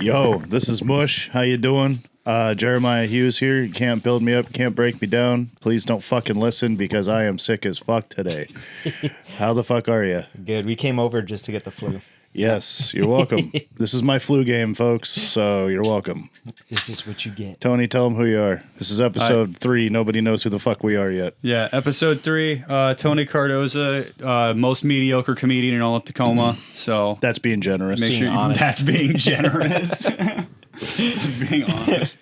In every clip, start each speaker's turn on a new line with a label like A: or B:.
A: Yo, this is Mush. How you doing? Jeremiah Hughes here. You can't build me up, can't break me down. Please don't fucking listen because I am sick as fuck today. How the fuck are you?
B: Good. We came over just to get the flu.
A: Yes, you're welcome. This is my flu game, folks, so you're welcome.
B: This is what you get.
A: Tony, tell them who you are. This is episode 3. Nobody knows who the fuck we are yet.
C: Yeah, episode 3. Tony Cardoza, most mediocre comedian in all of Tacoma. So
A: That's being generous.
C: make sure
B: honest.
C: that's being generous. That's being honest.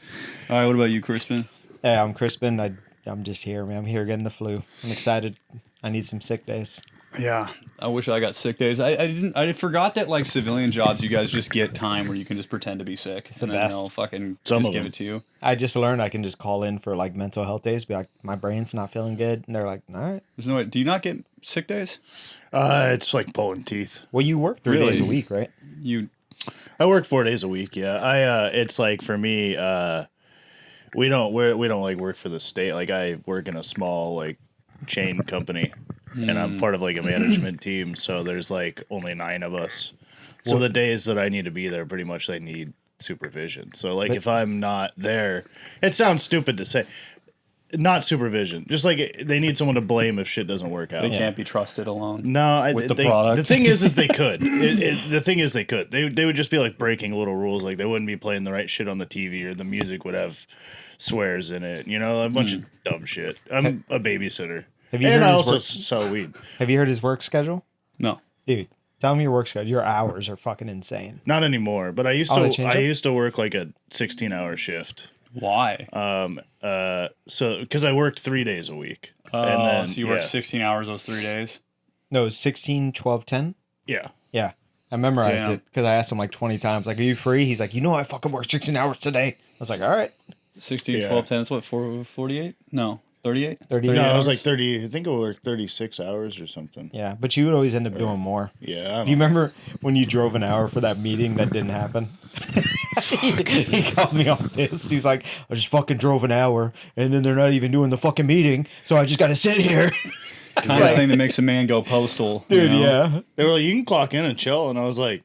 C: All right, what about you, Crispin?
B: Hey, I'm Crispin. I'm just here, man. I'm here getting the flu. I'm excited. I need some sick days.
C: Yeah, I wish I got sick days. I forgot that like civilian jobs, you guys just get time where you can just pretend to be sick.
B: It's the
C: and then
B: best.
C: they'll fucking
A: Some
C: just
A: of
C: give
A: them.
C: it to you.
B: I just learned I can just call in for like mental health days. Be like, my brain's not feeling good, and they're like, all right.
C: There's no way. Do you not get sick days?
A: It's like pulling teeth.
B: Well, you work 3
C: Really?
B: days a week, right?
C: You
A: I work 4 days a week. Yeah, it's like for me, we don't like work for the state. Like I work in a small like chain company, and I'm part of like a management team. So there's like only 9 of us. So the days that I need to be there, pretty much they need supervision. So like if I'm not there, it sounds stupid to say, not supervision. Just like they need someone to blame if shit doesn't work out.
C: they can't be trusted alone.
A: No,
C: With the product.
A: The thing is they could. The thing is they could. They would just be like breaking little rules. Like they wouldn't be playing the right shit on the TV, or the music would have swears in it. You know, a bunch of dumb shit. I'm a babysitter,
B: Have you
A: and
B: heard
A: I
B: his
A: also
B: work-
A: sell weed.
B: Have you heard his work schedule?
C: No.
B: Dude, tell me your work schedule. Your hours are fucking insane.
A: Not anymore, but I used
B: Oh, they
A: to.
B: changed
A: I
B: it?
A: used to work like a 16-hour shift.
C: Why?
A: So because I worked 3 days a week,
C: Oh,
A: and then
C: so you work 16 hours those 3 days?
B: No, it was 16, 12, 10.
A: Yeah.
B: Yeah. I memorized
C: Damn.
B: it because I asked him like 20 times, like, are you free? He's like, I fucking work 16 hours today. I was like, all right.
C: 16,
A: Yeah.
C: 12, 10, that's what, 48? No, 38?
B: 30
A: No, it
B: hours.
A: was like 30. I think I worked 36 hours or something.
B: Yeah, but you would always end up doing more.
A: Yeah. I
B: Do
A: don't
B: you remember when you drove an hour for that meeting that didn't happen? he called me all pissed. He's like, I just fucking drove an hour, and then they're not even doing the fucking meeting, so I just got to sit here.
C: Kind of thing that makes a man go postal.
B: Dude,
C: you know?
B: yeah.
A: They were like, you can clock in and chill. And I was like,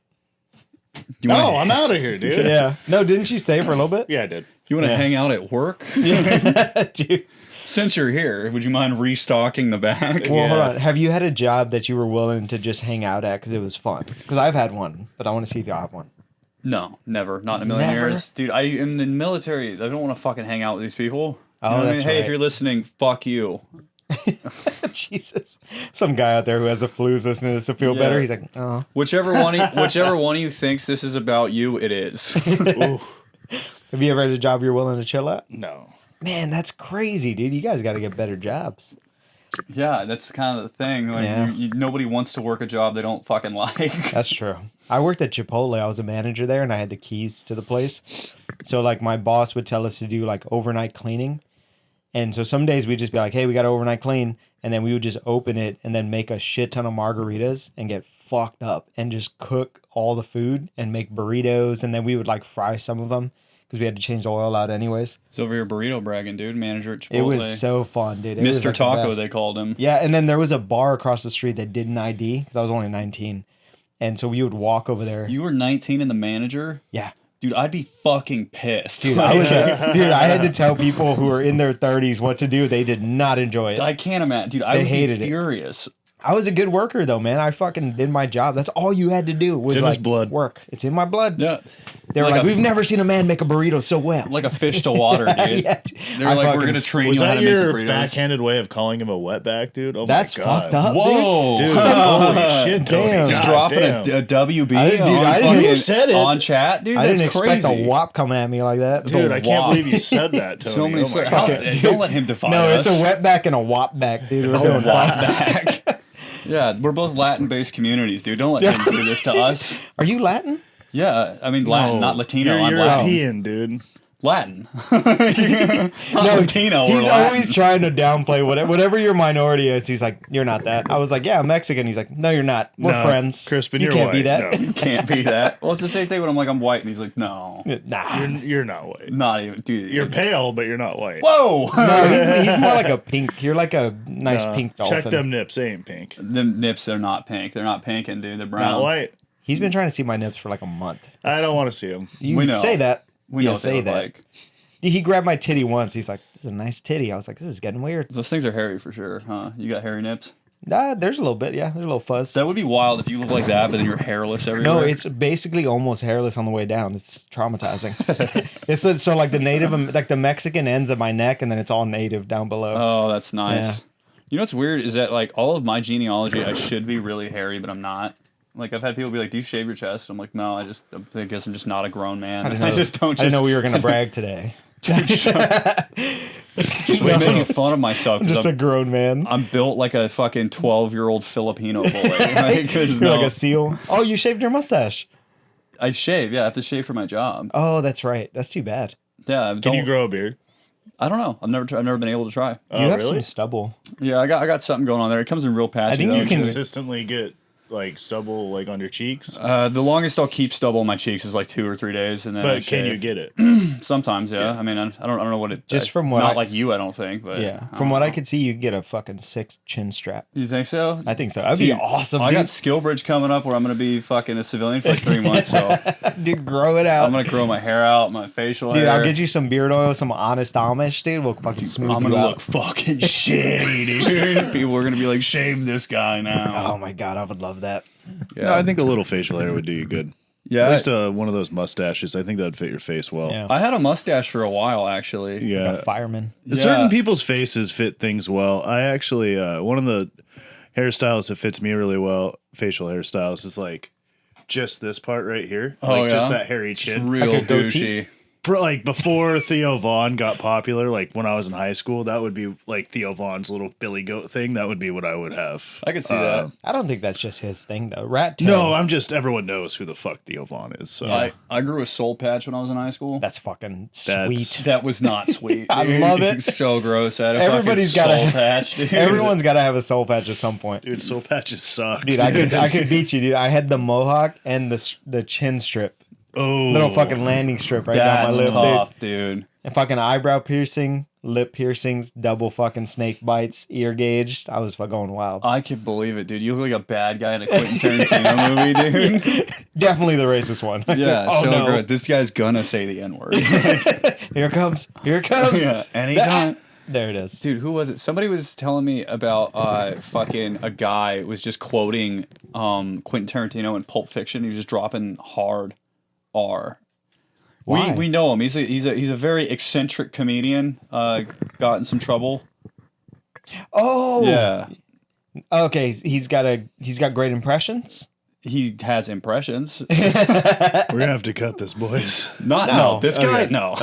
C: You
A: no,
C: wanna,
A: I'm out of here, dude.
B: Yeah. No, didn't you stay for a little bit?
A: Yeah, I did.
C: you want to
B: Yeah.
C: hang out at work?
B: Dude.
C: Since you're here, would you mind restocking the back?
B: Well, hold
A: Yeah.
B: on. Have you had a job that you were willing to just hang out at because it was fun? Because I've had one, but I want to see if you have one.
C: No, never. Not in a million
B: Never?
C: years. Dude, I am in the military. I don't want to fucking hang out with these people.
B: Oh,
C: You know what I
B: that's
C: mean? Hey, if
B: right.
C: you're listening, fuck you.
B: Jesus. Some guy out there who has the flu is listening to this to feel
C: Yeah.
B: better. He's like, oh.
C: Whichever one of you thinks this is about you, it is.
A: Ooh,
B: Have you ever had a job you're willing to chill at?
A: no.
B: Man, that's crazy, dude. You guys got to get better jobs.
C: Yeah, that's kind of the thing. Like,
B: Yeah.
C: nobody wants to work a job they don't fucking like.
B: That's true. I worked at Chipotle. I was a manager there, and I had the keys to the place. So, like, my boss would tell us to do, like, overnight cleaning. And so some days we'd just be like, hey, we got to overnight clean. And then we would just open it and then make a shit ton of margaritas and get fucked up and just cook all the food and make burritos. And then we would, like, fry some of them because we had to change the oil out anyways.
C: He's over here burrito bragging, dude. Manager at Chipotle.
B: It was so fun, dude. It was,
C: Mr.
B: like, the
C: Taco,
B: best.
C: they called him.
B: Yeah, and then there was a bar across the street that didn't ID because I was only 19. And so we would walk over there.
C: You were 19 and the manager?
B: Yeah.
C: Dude, I'd be fucking pissed.
B: Dude, I had to tell people who were in their 30s what to do. They did not enjoy it.
C: I can't imagine. Dude, I
B: They
C: would
B: hated
C: be
B: it.
C: furious.
B: I was a good worker though, man. I fucking did my job. That's all you had to do was
A: in his
B: like
A: blood.
B: work. It's in my blood.
C: Yeah.
B: They were like,
C: Like a-
B: we've never seen a man make a burrito so well.
C: Like a fish to water, dude.
B: Yeah.
C: They were
B: I
C: like, we're
B: fucking-
C: going to train
A: Was
C: you how
A: that
C: to make the
A: your
C: burritos.
A: backhanded way of calling him a wetback, dude? Oh
B: That's
A: my god.
B: fucked up,
C: Whoa.
A: Dude, holy shit, Tony.
B: Damn.
C: Just
A: God
C: dropping
A: damn.
C: a WB
B: I didn't- dude,
C: on,
B: I didn't-
C: fucking-
A: You said it.
C: on chat, dude.
B: I
C: That's
B: didn't
C: crazy.
B: expect a wop coming at me like that.
A: Dude, I can't
C: Wop.
A: believe you said that, Tony.
C: So many.
A: oh my
C: how-
A: god.
B: Dude.
C: Don't let him define
B: No,
C: us.
B: it's a wetback and a wop back, dude. We're doing fine.
C: back. Yeah, we're both Latin-based communities, dude. Don't let him do this to us.
B: Are you Latin?
C: Yeah, I mean Latin, not Latino.
A: You're
C: I'm Latin.
A: European, dude.
C: Latin. Not Latino. Or
B: He's
C: Latin.
B: always trying to downplay whatever your minority is. He's like, you're not that. I was like, yeah, I'm Mexican. He's like, no, you're not. We're
A: No,
B: friends.
A: Crispin,
B: you
A: you're
B: can't be
A: white.
B: that.
A: No.
C: Can't be that. Well, it's the same thing when I'm like, I'm white, and he's like, no,
B: Nah.
A: You're not white.
C: not even, dude.
A: You're pale, but you're not white.
C: Whoa.
B: No, he's more like a pink. You're like a nice pink dolphin.
A: Check them nips. They ain't pink.
C: Them nips are not pink. They're not pink, and dude, they're brown.
A: Not white.
B: He's been trying to see my nips for like a month.
A: I don't want to see him.
B: You
C: We know.
B: say that.
C: We know
B: You
C: what they
B: say
C: look
B: that.
C: like.
B: He grabbed my titty once. He's like, "This is a nice titty." I was like, "This is getting weird."
C: Those things are hairy for sure, huh? You got hairy nips?
B: There's a little bit. Yeah, there's a little fuzz.
C: That would be wild if you look like that, but then you're hairless everywhere.
B: No, it's basically almost hairless on the way down. It's traumatizing. So like the native, like the Mexican ends at my neck, and then it's all native down below.
C: Oh, that's nice.
B: Yeah.
C: You know what's weird is that like all of my genealogy, I should be really hairy, but I'm not. Like I've had people be like, "Do you shave your chest?" I'm like, "No, I guess I'm just not a grown man. I just don't."
B: I didn't know we were gonna brag today.
C: Just making fun of myself.
B: I'm just a grown man.
C: I'm built like a fucking 12-year-old Filipino boy. Like,
B: You're like a seal. Oh, you shaved your mustache.
C: I shave. Yeah, I have to shave for my job.
B: Oh, that's right. That's too bad.
C: Yeah.
A: Can you grow a beard?
C: I don't know. I've never been able to try.
A: Oh,
B: You have
A: really?
B: some stubble.
C: Yeah, I got something going on there. It comes in real patchy.
B: I think
C: though.
B: you can-
A: Consistently get like stubble like on your cheeks.
C: The longest I'll keep stubble on my cheeks is like 2 or 3 days, and then I
A: But can
C: shave.
A: you get it?
C: Sometimes, yeah. I mean, I don't know what it.
B: Just from what
C: not
B: I-
C: like you, I don't think. But
B: Yeah. From what I could see, you could get a fucking 6 chin strap.
C: you think so?
B: I think so. That'd be
C: Dude,
B: awesome,
C: I
B: dude.
C: got SkillBridge coming up where I'm gonna be fucking a civilian for like 3 months. So
B: Dude, grow it out.
C: I'm gonna grow my hair out, my facial
B: Dude,
C: hair.
B: I'll get you some beard oil, some honest Amish, dude. We'll fucking smooth
C: I'm
B: you
C: gonna
B: out.
C: look fucking shitty, dude. People are gonna be like, shave this guy now.
B: Oh my god, I would love that.
C: Yeah,
A: No, I think a little facial hair would do you good.
C: yeah.
A: At least one of those mustaches. I think that'd fit your face well.
B: Yeah.
C: I had a mustache for a while, actually.
A: Yeah.
B: Like a fireman.
A: Certain
C: Yeah.
A: people's faces fit things well. I actually one of the hairstyles that fits me really well, facial hairstyles, is like just this part right here.
C: Oh,
A: Like just
C: yeah?
A: that hairy
C: It's
A: chin.
C: real
B: Like a goatee?
C: douchey.
A: Like before Theo Vaughn got popular, like when I was in high school, that would be like Theo Vaughn's little Billy Goat thing. That would be what I would have.
C: I could see that.
B: I don't think that's just his thing though. Rat tail.
A: No, I'm just everyone knows who the fuck Theo Vaughn is. So
C: I grew a soul patch when I was in high school.
B: That's fucking
A: That's-
B: sweet.
C: That was not sweet.
B: I
C: dude.
B: love it.
C: It's so gross. I had a
B: Everybody's
C: fucking
B: gotta-
C: soul patch, dude.
B: Everyone's got to have a soul patch at some point.
A: dude, soul patches suck.
B: Dude, I could beat you, dude. I had the mohawk and the chin strip,
A: oh,
B: little fucking landing strip right down my
C: That's
B: lip,
C: tough, dude.
B: dude. And fucking eyebrow piercing, lip piercings, double fucking snake bites, ear gauged. I was going wild.
C: I can believe it, dude. You look like a bad guy in a Quentin Tarantino movie, dude.
B: Definitely the racist one.
C: Yeah,
B: oh
C: so
B: no.
C: good. This guy's gonna say the N-word.
B: Here it comes. Here it comes.
C: Yeah, anytime.
B: There it is.
C: Dude, who was it? Somebody was telling me about fucking a guy was just quoting Quentin Tarantino in Pulp Fiction. He was just dropping hard R.
B: Why?
C: We know him. He's a very eccentric comedian. Got in some trouble.
B: Oh.
C: Yeah,
B: Okay, he's got great impressions.
C: he has impressions.
A: we're gonna have to cut this, boys.
C: No, this guy.
A: Okay.
C: No.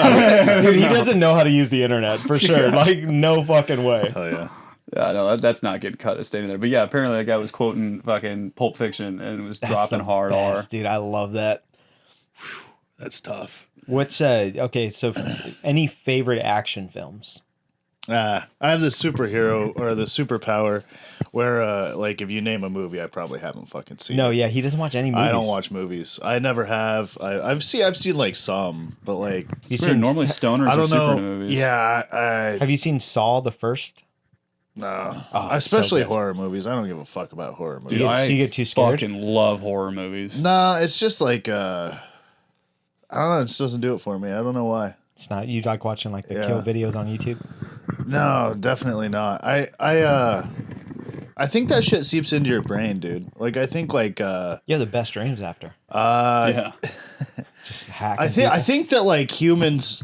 B: Dude, he doesn't know how to use the internet for sure. Like no fucking way.
A: Hell yeah.
C: Yeah, no, that's not getting cut. It's staying there. But yeah, apparently that guy was quoting fucking Pulp Fiction and was
B: That's
C: dropping
B: the
C: hard
B: best,
C: R.
B: dude. I love that.
A: That's tough.
B: What's okay? So, any favorite action films?
A: I have the superhero or the superpower where like if you name a movie, I probably haven't fucking seen
B: No,
A: it.
B: yeah, he doesn't watch any movies.
A: I don't watch movies. I never have. I've seen like some, but like
B: You
C: It's weird.
B: seen,
C: Normally stoners
A: I
C: are
A: don't
C: super
A: know.
C: into movies.
A: Yeah,
B: have you seen Saw the first?
A: no.
B: Oh, it's
A: Especially
B: so good.
A: horror movies. I don't give a fuck about horror movies.
C: Dude,
B: Do you get too scared?
C: fucking love horror movies.
A: Nah, it's just like I don't know. It just doesn't do it for me. I don't know why.
B: It's not. You like watching like the
A: Yeah.
B: kill videos on YouTube?
A: No, definitely not. I think that shit seeps into your brain, dude. Like I think like
B: You have the best dreams after.
C: Yeah.
B: Just hack.
A: I think that like humans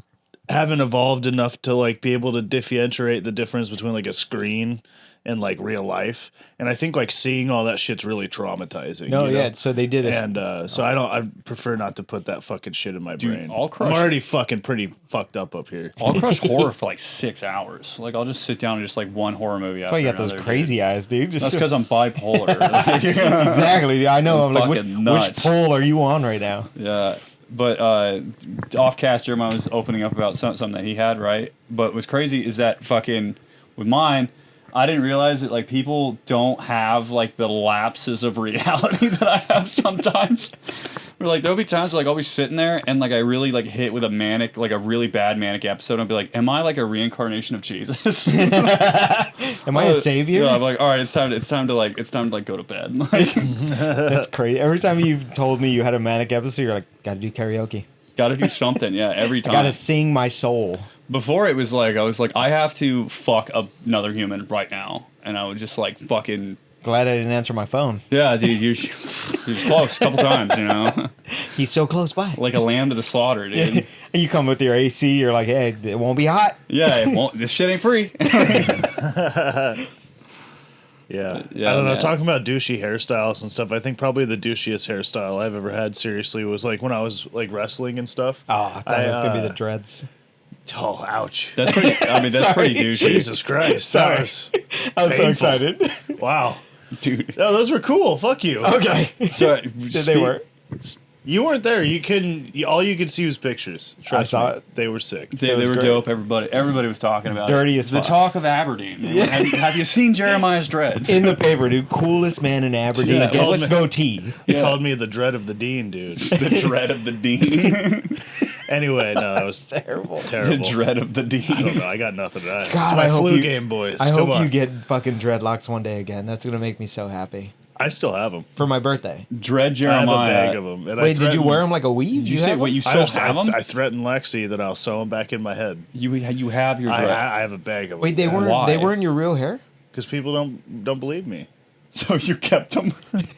A: haven't evolved enough to like be able to differentiate the difference between like a screen and like real life. And I think like seeing all that shit's really traumatizing.
B: No,
A: you know?
B: yeah. So they did a.
A: And so I prefer not to put that fucking shit in my brain.
C: I'll
A: I'm
C: crush-
A: already fucking pretty fucked up here.
C: I'll crush horror for like 6 hours. Like I'll just sit down and just like one horror movie.
B: That's why you got those crazy eyes, dude. Just
C: That's because I'm bipolar. Like,
B: exactly. I'm like, which
C: fucking nuts.
B: pole are you on right now?
C: yeah. But off cast, Jeremiah was opening up about something that he had, right? But what's crazy is that fucking with mine, I didn't realize that like people don't have like the lapses of reality that I have sometimes. Where like there'll be times where like I'll be sitting there and like I really like hit with a manic, like a really bad manic episode. And I'll be like, am I like a reincarnation of Jesus?
B: Am I a savior?
C: Yeah, I'm like, all right, it's time to like go to bed. Like,
B: That's crazy. Every time you've told me you had a manic episode, you're like, gotta do karaoke.
C: gotta do something. Yeah, every time.
B: Gotta sing my soul.
C: Before it was like I was like, I have to fuck another human right now, and I would just like fucking.
B: Glad I didn't answer my phone.
C: Yeah, dude, you're close a couple times, you know.
B: He's so close by.
C: Like a lamb to the slaughter, dude.
B: And you come with your AC, you're like, hey, it won't be hot.
C: Yeah, it won't. This shit ain't free.
A: Yeah.
C: Yeah,
A: I don't know.
C: man.
A: Talking about douchey hairstyles and stuff, I think probably the douchiest hairstyle I've ever had, seriously, was like when I was like wrestling and stuff.
B: Oh, I thought it was going to be the dreads.
A: Oh, ouch.
C: That's pretty. I mean, that's
B: Sorry.
C: pretty douchey,
A: Jesus Christ.
B: Sorry.
A: That was
B: I was so
A: painful.
B: excited.
A: Wow.
C: dude.
A: No, those were cool. Fuck you.
B: Okay.
C: So
B: Did they work?
A: You weren't there. You couldn't. All you could see was pictures. Trust
B: saw
A: me.
B: it.
A: They were sick.
C: They
B: was
C: were
B: great.
C: dope. Everybody was talking about
B: Dirty
C: it.
B: as
C: The
B: fuck.
C: talk of Aberdeen.
B: Yeah.
C: Have you seen Jeremiah's dreads?
B: In the paper, dude. Coolest man in Aberdeen.
A: Yeah,
B: Gets
A: ultimate-
B: goatee.
A: He called me the dread of the dean, dude.
C: the dread of the dean.
A: Anyway, no, that was
B: Terrible.
C: the
A: terrible.
C: dread of the
A: I don't
C: dean.
A: know. I got nothing. It's
B: God,
A: my
B: I hope
A: flu
B: you-
A: game, boys.
B: I
A: Come
B: hope
A: on.
B: you get fucking dreadlocks one day again. That's going to make me so happy.
A: I still have them.
B: For my birthday.
C: Dread
A: I have
C: Jeremiah.
A: a bag of them. And
B: Wait, did you wear them like a weave?
C: Did you say
B: have
C: what
B: them?
C: you still have them?
A: I threatened Lexi that I'll sew them back in my head.
C: You have your dread.
A: I have a bag of them.
B: Wait, they weren't.
C: Why?
B: They weren't your real hair.
A: because people don't believe me.
C: So you kept them?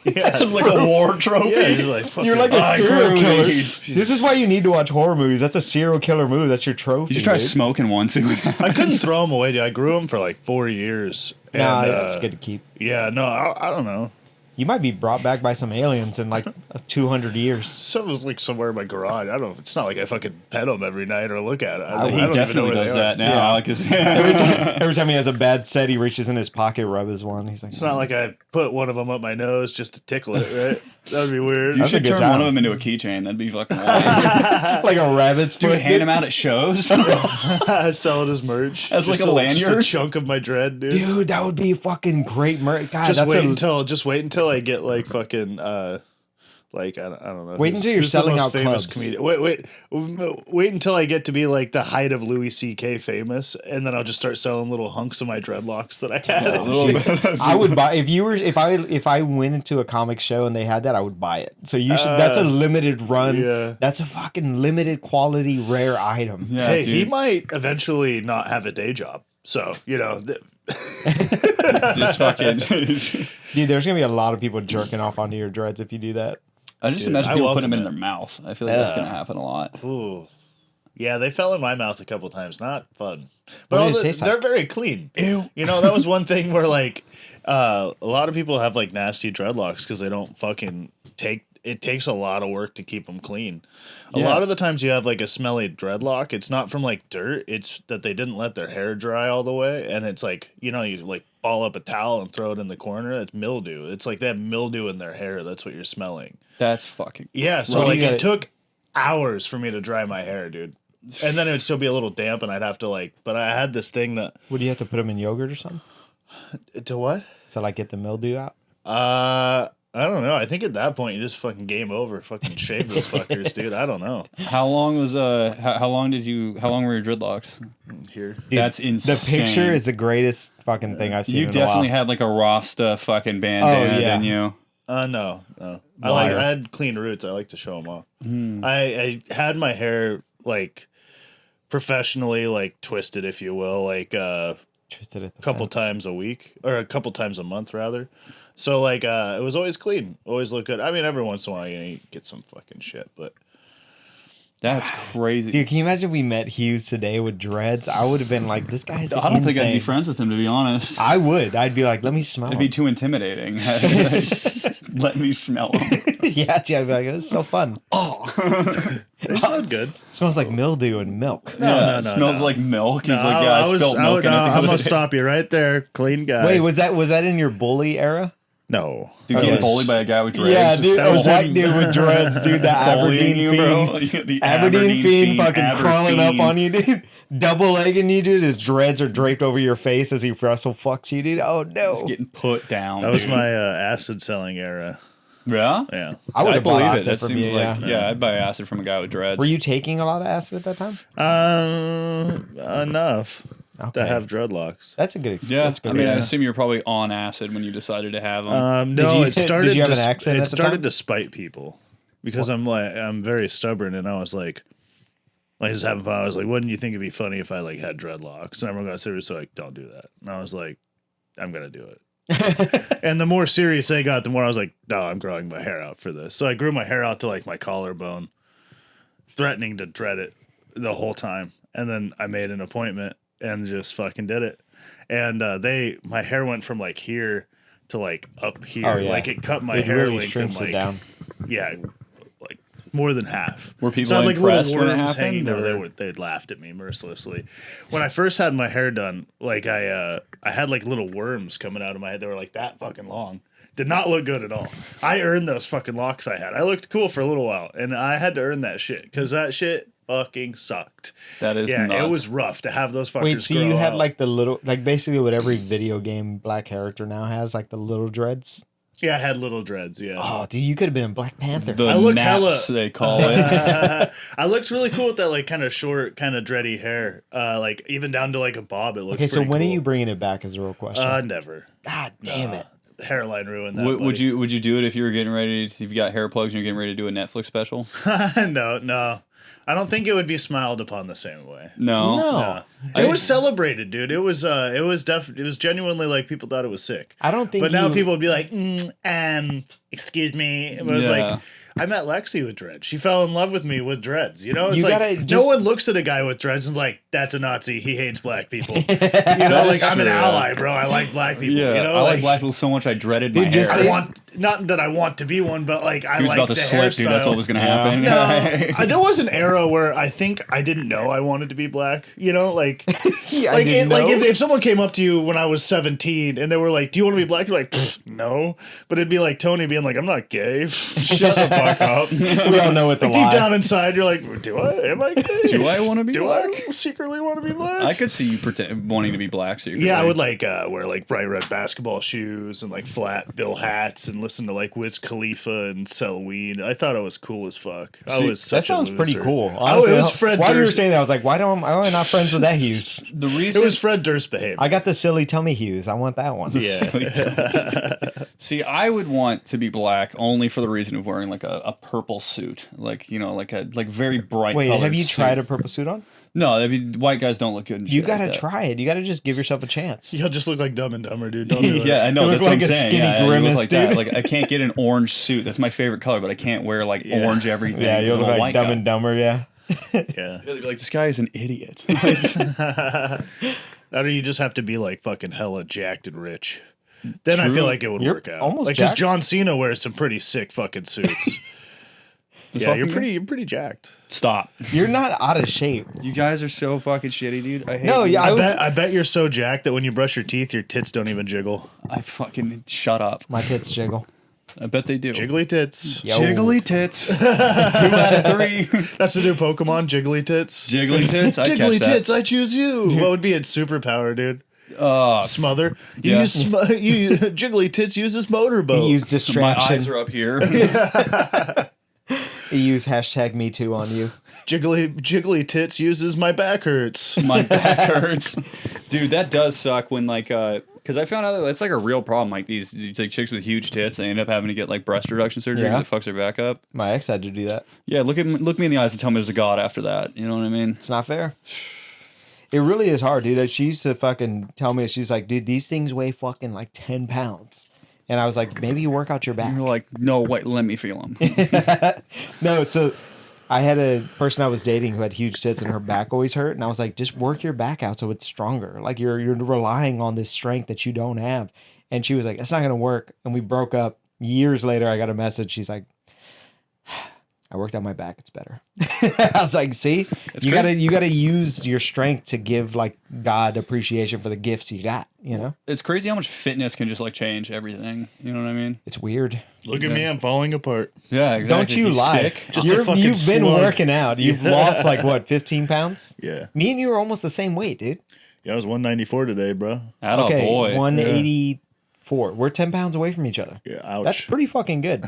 A: Yeah,
C: It's like a war trophy.
A: Yeah, it's like, fucking,
B: You're like a
C: I
B: serial
C: grew
B: killer.
C: these.
B: This is why you need to watch horror movies. That's a serial killer move. That's your trophy.
C: You should try
B: dude.
C: smoking one too.
A: I couldn't throw them away, dude. I grew them for like 4 years.
B: Nah,
A: and,
B: that's good to keep.
A: Yeah, no, I don't know.
B: You might be brought back by some aliens in like 200 years.
A: Some was like somewhere in my garage. I don't know. It's not like I fucking pet them every night or look at it. I
C: He
A: don't even know
C: definitely
A: where
C: does
A: they are.
C: that now.
B: Yeah.
C: Like,
B: Every time he has a bad set, he reaches in his pocket, rub his one. He's like,
A: It's not like I put one of them up my nose just to tickle it, right? That would be weird.
C: you
B: That's a
C: should
B: good
C: turn
B: time.
C: one of them into a keychain. That'd be fucking wild.
B: like a rabbit's
C: Dude,
B: foot.
C: hand them out at shows.
A: I sell it as merch.
C: As like
A: Just
C: a
A: just
C: lanyard?
A: a chunk of my dread, dude.
B: Dude, that would be fucking great merch. God,
A: just
B: that's
A: wait
B: a,
A: until I get like fucking like I don't know.
B: Wait until you're selling out clubs.
A: comedian. Wait until I get to be like the height of Louis C.K. famous, and then I'll just start selling little hunks of my dreadlocks that I had.
C: A little bit.
B: I would buy if I went into a comic show and they had that, I would buy it. So you should. That's a limited run.
A: yeah.
B: That's a fucking limited quality rare item.
C: Yeah,
A: Hey,
C: dude.
A: he might eventually not have a day job. So,
C: Just fucking.
B: Dude, there's gonna be a lot of people jerking off onto your dreads if you do that.
C: I just
A: Dude,
C: imagine
A: I
C: people
A: welcome
C: putting them in
A: it.
C: their mouth. I feel like that's
B: Yeah.
C: gonna happen a lot.
A: ooh. Yeah, they fell in my mouth a couple times. Not fun.
B: What
A: But
B: did it taste
A: they're
B: like?
A: very clean.
C: Ew.
A: You know, that was one thing where like a lot of people have like nasty dreadlocks because they don't fucking take. It takes a lot of work to keep them clean. A
C: Yeah.
A: lot of the times you have like a smelly dreadlock. It's not from like dirt. It's that they didn't let their hair dry all the way, and it's like you like ball up a towel and throw it in the corner. That's mildew. It's like they have mildew in their hair. That's what you're smelling.
C: That's fucking.
A: Yeah, so
B: Well,
A: like
B: you gotta-
A: it took hours for me to dry my hair, dude. And then it would still be a little damp, and I'd have to like. But I had this thing that
B: Would you have to put them in yogurt or something
A: to what?
B: to like get the mildew out?
A: I don't know. I think at that point you just fucking game over. Fucking shave those fuckers, dude. I don't know.
C: How long was how long were your dreadlocks?
A: Here,
B: Dude,
C: That's insane.
B: The picture is the greatest fucking thing I've seen.
C: You
B: in a
C: definitely
B: while.
C: had like a Rasta fucking bandana,
B: Oh, yeah.
C: didn't you?
A: no.
C: Liar.
A: I had clean roots. I like to show them off.
B: Hmm.
A: I had my hair like professionally like twisted, if you will, like
B: Twisted at the
A: couple
B: fence.
A: times a week or a couple times a month rather. So like it was always clean, always look good. I mean, every once in a while you get some fucking shit, but
C: That's crazy.
B: Dude, can you imagine if we met Hughes today with dreads? I would have been like, this guy's
C: I don't think I'd be
B: insane.
C: friends with him, to be honest.
B: I would. I'd be like, let me smell
C: It'd
B: him.
C: be too intimidating. Let me smell him.
B: Yeah, I'd be like, it's so fun.
A: they smelled good.
B: It smells like mildew and milk.
A: No,
C: it smells like milk. He's
A: No,
C: like, yeah, I spilled milk in it. the
A: I'm
C: other
A: gonna
C: day."
A: stop you right there, clean guy.
B: Wait, was that in your bully era?
A: no?
C: Dude,
A: I
C: getting
A: was-
C: bullied by a guy with dreads.
B: Yeah, dude,
A: That
B: a
A: was
B: white
A: in-
B: dude with dreads, dude. The
C: Bullying
B: Aberdeen
C: you,
B: fiend.
C: bro. The
B: Aberdeen fiend fucking
C: Aber
B: crawling up
C: fiend.
B: on you, dude. Double legging you, dude. His dreads are draped over your face as he wrestle fucks you, dude. Oh no.
C: Getting put down.
A: That was
C: dude.
A: my acid selling era.
C: Yeah?
A: Yeah.
B: I would have bought
C: believe it.
B: acid
C: That
B: from
C: seems
B: you.
C: like,
B: Yeah.
C: yeah, I'd buy acid from a guy with dreads.
B: Were you taking a lot of acid at that time?
A: Enough to have dreadlocks.
B: That's a good.
C: Yeah,
B: That's a good
C: I mean, I
B: reason.
C: assume you're probably on acid when you decided to have them.
A: No,
B: you-
A: it started.
B: did you have
A: to,
B: an accent
A: it
B: at the
A: started
B: time?
A: to spite people because I'm very stubborn, and I was like just having fun. I was like, wouldn't you think it'd be funny if I like had dreadlocks? And everyone got serious, so like, don't do that. And I was like, I'm gonna do it. And the more serious they got, the more I was like, no, I'm growing my hair out for this. So I grew my hair out to like my collarbone, threatening to dread it the whole time. And then I made an appointment and just fucking did it. And my hair went from like here to like up here.
B: Oh, yeah.
A: Like it cut my
B: It
A: hair
B: really
A: length
B: shrinks
A: and
B: it
A: like
B: down.
A: yeah, like more than half.
C: Were people
A: So I had, like, little
C: impressed when it
A: worms
C: happened,
A: No,
C: or-
A: they laughed at me mercilessly. When I first had my hair done, like I had like little worms coming out of my head. They were like that fucking long. Did not look good at all. I earned those fucking locks I had. I looked cool for a little while, and I had to earn that shit because that shit fucking sucked.
C: That is
A: Yeah,
C: nuts.
A: it was rough to have those fuckers.
B: Wait, so you
A: grow
B: had
A: out.
B: like the little, like basically what every video game black character now has, like the little dreads.
A: Yeah, I had little dreads. Yeah.
B: Oh, dude, you could have been in Black Panther.
C: The
A: I looked
C: naps,
A: hella-
C: they call it.
A: I looked really cool with that like kind of short, kind of dready hair. Like even down to like a bob. It looked
B: Okay, so
A: pretty
B: when
A: cool.
B: are you bringing it back? Is the real question.
A: Never.
B: God damn it!
A: Hairline ruined that.
C: Would you do it if you were getting ready? If you got hair plugs and you're getting ready to do a Netflix special?
A: No. I don't think it would be smiled upon the same way.
C: No.
B: No,
A: It was celebrated, dude. It was genuinely like people thought it was sick.
B: I don't think.
A: But now
B: you-
A: people would be like, excuse me. It was
C: Yeah.
A: like, I met Lexi with dreads. She fell in love with me with dreads. You know, it's
B: You
A: like
B: gotta
A: no
B: just-
A: one looks at a guy with dreads and is like, that's a Nazi. He hates black people. You know, like
C: is
A: I'm an
C: true,
A: ally, bro. I like black people.
C: Yeah,
A: you know,
C: I like black people so much I dreaded my
B: Dude,
C: hair.
B: just
A: I
B: say-
A: want not that I want to be one, but like I
C: He was
A: like
C: about to
A: the
C: slip, dude. That's
A: hairstyle.
C: what was going to
B: Yeah.
C: happen.
A: No, there was an era where I think I didn't know I wanted to be black. You know, like,
B: Yeah, I
A: like,
B: didn't
A: like
B: know.
A: if someone came up to you when I was 17 and they were like, "Do you want to be black?" You're like, "No," but it'd be like Tony being like, "I'm not gay." Shut the fuck up.
B: we all know it's a
A: Deep
B: lie.
A: down inside, you're like, "Do I? Am I gay?
C: Do I want to be
A: Do
C: black?
A: I secretly want to be black?"
C: I could see you wanting to be black. Secretly.
A: Yeah, I would like wear like bright red basketball shoes and like flat bill hats and listen to like Wiz Khalifa and sell weed. I thought I was cool as fuck. I
C: See,
A: was such
B: That sounds
A: a
B: pretty
A: loser.
B: cool.
A: It
B: Honestly,
A: was Fred
B: while you were
A: Durst.
B: saying that, I was like, why am I not friends with that Hughes?
C: The
A: It
C: reason
A: was Fred Durst behavior.
B: I got the silly tummy Hughes. I want that one.
A: Yeah.
C: See, I would want to be black only for the reason of wearing like a purple suit, like like very bright.
B: Wait,
C: colored
B: have you
C: suit.
B: tried a purple suit on?
C: No, white guys don't look good. In
B: You
C: shit
B: gotta
C: like that.
B: try it. You gotta just give yourself a chance.
A: You'll just look like Dumb and Dumber, dude. Don't do it.
C: Yeah, I know.
B: You
C: That's
B: look
C: what
B: like
C: I'm
B: a
C: saying.
B: skinny
C: Yeah, you look
B: grimace,
C: like that.
B: dude.
C: Like I can't get an orange suit. That's my favorite color, but I can't wear like
A: Yeah.
C: orange everything.
B: Yeah, you
C: I'm
B: look
C: a
B: like
C: white
B: Dumb
C: guy.
B: and Dumber. Yeah.
A: Yeah.
C: Yeah, they'd be like, this guy is an idiot.
A: That or you just have to be like fucking hella jacked and rich. Then I
C: True.
A: feel like it would
B: You're
A: work out.
B: almost
A: Like, because
B: jacked.
A: John Cena wears some pretty sick fucking suits. Yeah, you're
C: fucking
A: pretty jacked.
C: Stop.
B: You're not out of shape.
C: You guys are so fucking shitty, dude. I hate
B: No,
C: you.
B: yeah,
A: I bet you're so jacked that when you brush your teeth, your tits don't even jiggle.
C: I fucking shut up.
B: My tits jiggle.
C: I bet they do.
A: Jiggly tits.
B: Yo.
C: Jiggly tits. 2 out of 3.
A: That's the new Pokemon, Jiggly tits.
C: Jiggly tits. I
A: Jiggly
C: catch that.
A: tits, I choose you. What would be its superpower, dude?
C: Oh,
A: Smother. You
C: Yeah.
A: use Jiggly tits uses motorboat.
B: He used
C: my
B: distraction.
C: eyes are up here.
B: He used hashtag me too on you.
A: Jiggly tits uses my back hurts.
C: My back hurts, dude. That does suck when like because I found out that that's like a real problem. Like these like chicks with huge tits, they end up having to get like breast reduction surgery
B: Yeah.
C: because it fucks their back up.
B: My ex had to do that.
C: Yeah, look me in the eyes and tell me there's a god after that. You know what I mean?
B: It's not fair. It really is hard, dude. She used to fucking tell me, she's like, dude, these things weigh fucking like 10 pounds. And I was like, maybe you work out your back.
C: You're like, no, wait, let me feel them.
B: No, so I had a person I was dating who had huge tits and her back always hurt. And I was like, just work your back out so it's stronger. Like you're relying on this strength that you don't have. And she was like, it's not going to work. And we broke up. Years later, I got a message. She's like, I worked out my back. It's better. I was like, see,
C: It's
B: you
C: crazy.
B: gotta use your strength to give like God appreciation for the gifts you got. You know,
C: It's crazy how much fitness can just like change everything. You know what I mean?
B: it's weird.
A: Look at me, I'm falling apart.
C: Yeah, exactly.
B: Don't you lie?
C: Sick?
A: Just a fucking
B: You've been
A: slug.
B: working out. You've lost like what, 15 pounds?
A: Yeah.
B: Me and you are almost the same weight, dude.
A: Yeah, I was 194 today, bro.
C: Atta boy.
B: 184. 4. We're 10 pounds away from each other.
A: Yeah, ouch.
B: That's pretty fucking good.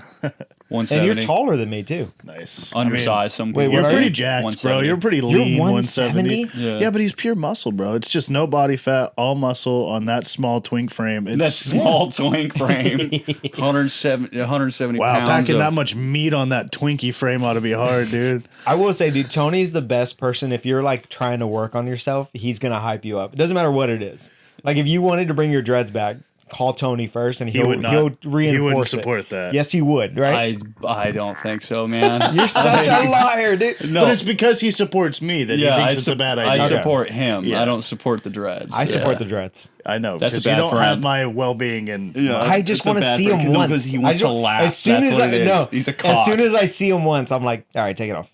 C: 170.
B: And you're taller than me too.
A: Nice.
C: Undersized. Some
B: wait,
C: people.
A: You're
B: what are
A: pretty
B: you?
A: jacked, bro.
C: 170.
A: You're pretty
B: You're
A: lean.
B: 170?
A: 170.
C: Yeah.
A: But he's pure muscle, bro. It's just no body fat, all muscle on that small twink frame. It's
C: That small twink frame. 170
A: wow,
C: pounds.
A: packing
C: of,
A: that much meat on that Twinkie frame ought to be hard, dude.
B: I will say, dude, Tony's the best person. If you're like trying to work on yourself, he's gonna hype you up. It doesn't matter what it is. Like if you wanted to bring your dreads back, call Tony first, and he'll reinforce
A: He wouldn't
B: it.
A: support that.
B: Yes, he would. Right?
C: I don't think so, man.
B: You're such a liar, dude.
C: No.
A: But it's because he supports me that he thinks it's a bad
C: I
A: idea.
C: support him.
A: Yeah.
C: I don't support the dreads.
B: I support
C: Yeah.
B: the dreads.
A: I know,
C: That's a
A: because you
C: bad
A: don't have
C: friend.
A: my well-being and
C: Yeah.
B: I just
C: That's a
B: want to
C: bad
B: see
C: friend.
B: him
C: No,
B: once.
C: because he wants to laugh.
B: As soon
C: That's
B: as
C: what
B: I
C: it is.
B: no,
C: He's a
B: as
C: cock.
B: soon as I see him once, I'm like, all right, take it off.